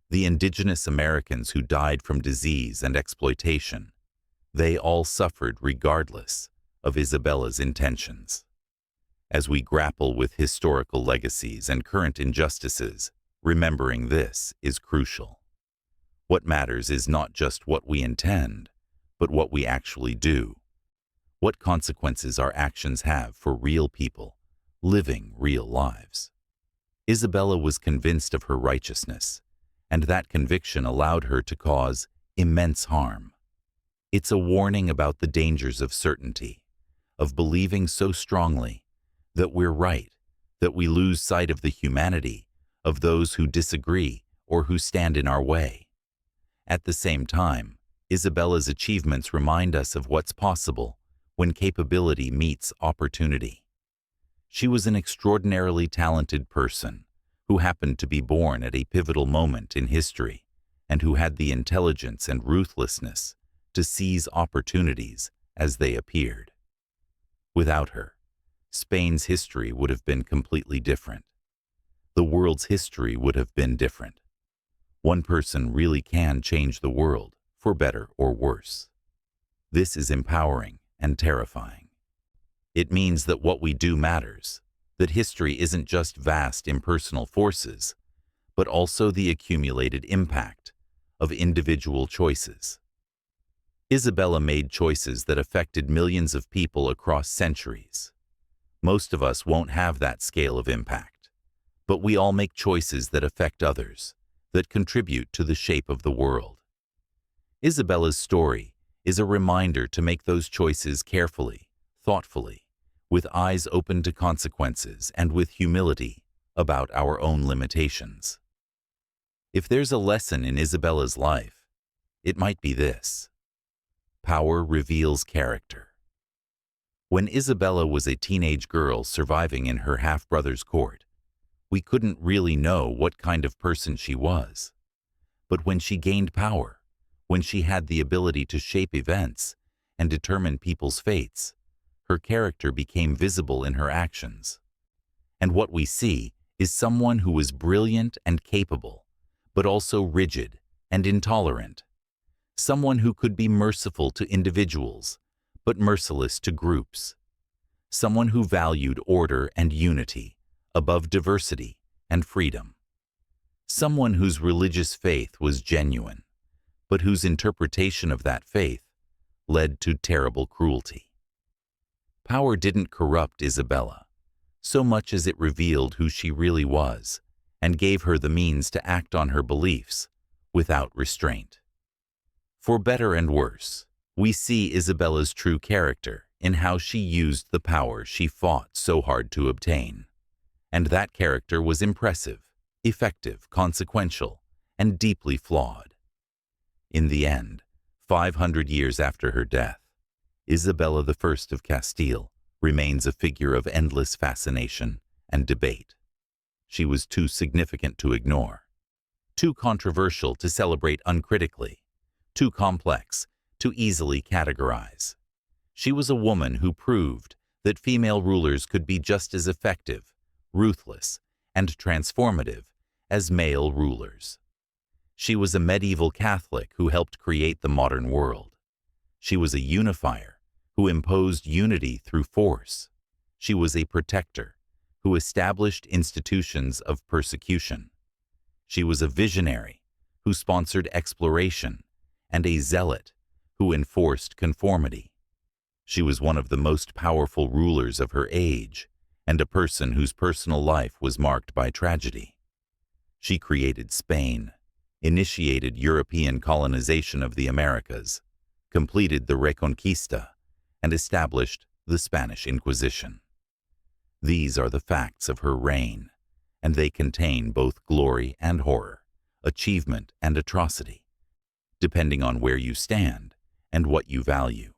the indigenous Americans who died from disease and exploitation, they all suffered regardless of Isabella's intentions. As we grapple with historical legacies and current injustices, remembering this is crucial. What matters is not just what we intend, but what we actually do. What consequences our actions have for real people, living real lives. Isabella was convinced of her righteousness, and that conviction allowed her to cause immense harm. It's a warning about the dangers of certainty, of believing so strongly that we're right, that we lose sight of the humanity of those who disagree or who stand in our way. At the same time, Isabella's achievements remind us of what's possible when capability meets opportunity. She was an extraordinarily talented person who happened to be born at a pivotal moment in history and who had the intelligence and ruthlessness to seize opportunities as they appeared. Without her, Spain's history would have been completely different. The world's history would have been different. One person really can change the world, for better or worse. This is empowering and terrifying. It means that what we do matters, that history isn't just vast impersonal forces, but also the accumulated impact of individual choices. Isabella made choices that affected millions of people across centuries. Most of us won't have that scale of impact, but we all make choices that affect others, that contribute to the shape of the world. Isabella's story is a reminder to make those choices carefully, thoughtfully, with eyes open to consequences and with humility about our own limitations. If there's a lesson in Isabella's life, it might be this: power reveals character. When Isabella was a teenage girl surviving in her half-brother's court, we couldn't really know what kind of person she was. But when she gained power, when she had the ability to shape events and determine people's fates, her character became visible in her actions. And what we see is someone who was brilliant and capable, but also rigid and intolerant. Someone who could be merciful to individuals, but merciless to groups. Someone who valued order and unity above diversity and freedom. Someone whose religious faith was genuine, but whose interpretation of that faith led to terrible cruelty. Power didn't corrupt Isabella, so much as it revealed who she really was and gave her the means to act on her beliefs without restraint. For better and worse, we see Isabella's true character in how she used the power she fought so hard to obtain. And that character was impressive, effective, consequential, and deeply flawed. In the end, 500 years after her death, Isabella I of Castile remains a figure of endless fascination and debate. She was too significant to ignore, too controversial to celebrate uncritically, too complex to easily categorize. She was a woman who proved that female rulers could be just as effective, ruthless, and transformative as male rulers. She was a medieval Catholic who helped create the modern world. She was a unifier who imposed unity through force. She was a protector who established institutions of persecution. She was a visionary who sponsored exploration, and a zealot who enforced conformity. She was one of the most powerful rulers of her age, and a person whose personal life was marked by tragedy. She created Spain, initiated European colonization of the Americas, completed the Reconquista, and established the Spanish Inquisition. These are the facts of her reign, and they contain both glory and horror, achievement and atrocity, depending on where you stand and what you value.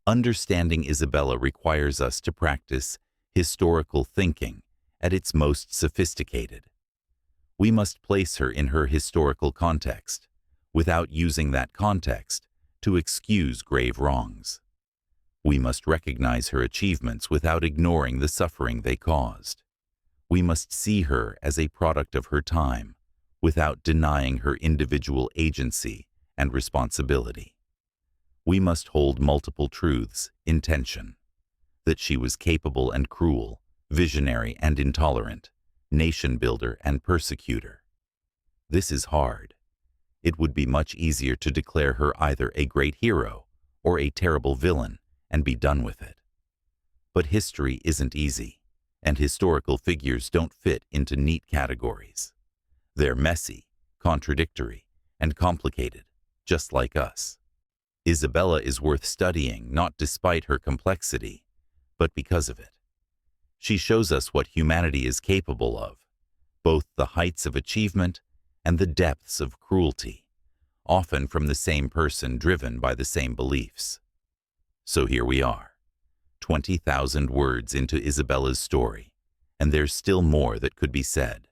Understanding Isabella requires us to practice historical thinking at its most sophisticated. We must place her in her historical context, without using that context to excuse grave wrongs. We must recognize her achievements without ignoring the suffering they caused. We must see her as a product of her time, without denying her individual agency and responsibility. We must hold multiple truths in tension: that she was capable and cruel, visionary and intolerant, nation builder and persecutor. This is hard. It would be much easier to declare her either a great hero or a terrible villain and be done with it. But history isn't easy, and historical figures don't fit into neat categories. They're messy, contradictory, and complicated, just like us. Isabella is worth studying not despite her complexity, but because of it. She shows us what humanity is capable of, both the heights of achievement and the depths of cruelty, often from the same person driven by the same beliefs. So here we are, 20,000 words into Isabella's story, and there's still more that could be said.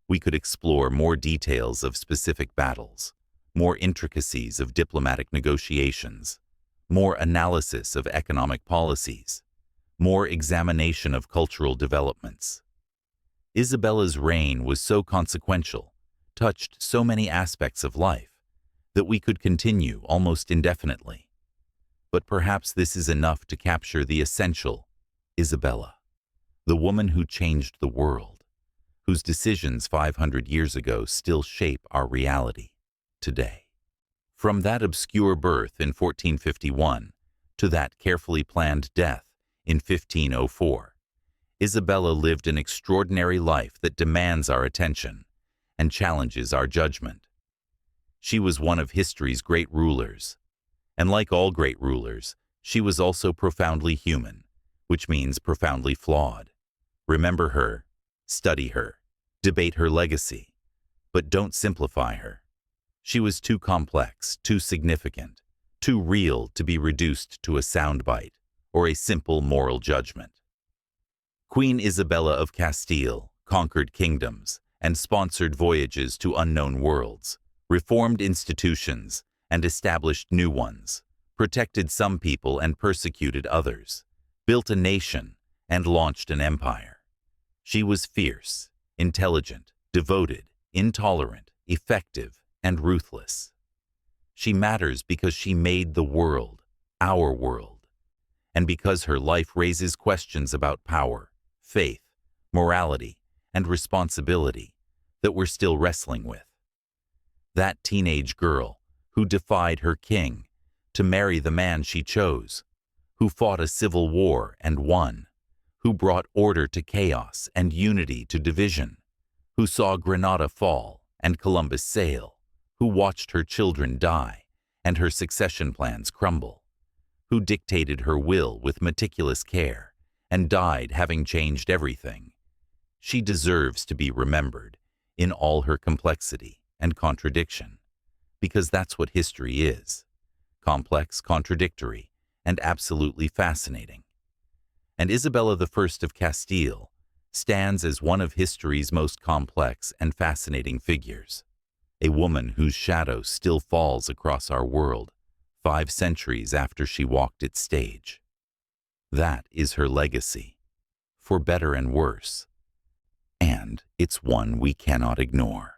We could explore more details of specific battles, more intricacies of diplomatic negotiations, more analysis of economic policies, more examination of cultural developments. Isabella's reign was so consequential, touched so many aspects of life, that we could continue almost indefinitely. But perhaps this is enough to capture the essential: Isabella, the woman who changed the world, whose decisions 500 years ago still shape our reality today. From that obscure birth in 1451 to that carefully planned death in 1504, Isabella lived an extraordinary life that demands our attention and challenges our judgment. She was one of history's great rulers, and like all great rulers, she was also profoundly human, which means profoundly flawed. Remember her, study her, debate her legacy, but don't simplify her. She was too complex, too significant, too real to be reduced to a soundbite or a simple moral judgment. Queen Isabella of Castile conquered kingdoms and sponsored voyages to unknown worlds, reformed institutions and established new ones, protected some people and persecuted others, built a nation and launched an empire. She was fierce, intelligent, devoted, intolerant, effective, and ruthless. She matters because she made the world, our world, and because her life raises questions about power, faith, morality, and responsibility that we're still wrestling with. That teenage girl who defied her king to marry the man she chose, who fought a civil war and won, who brought order to chaos and unity to division, who saw Granada fall and Columbus sail, who watched her children die and her succession plans crumble, who dictated her will with meticulous care and died having changed everything. She deserves to be remembered in all her complexity and contradiction, because that's what history is: complex, contradictory, and absolutely fascinating. And Isabella I of Castile stands as one of history's most complex and fascinating figures, a woman whose shadow still falls across our world 5 centuries after she walked its stage. That is her legacy, for better and worse, and it's one we cannot ignore.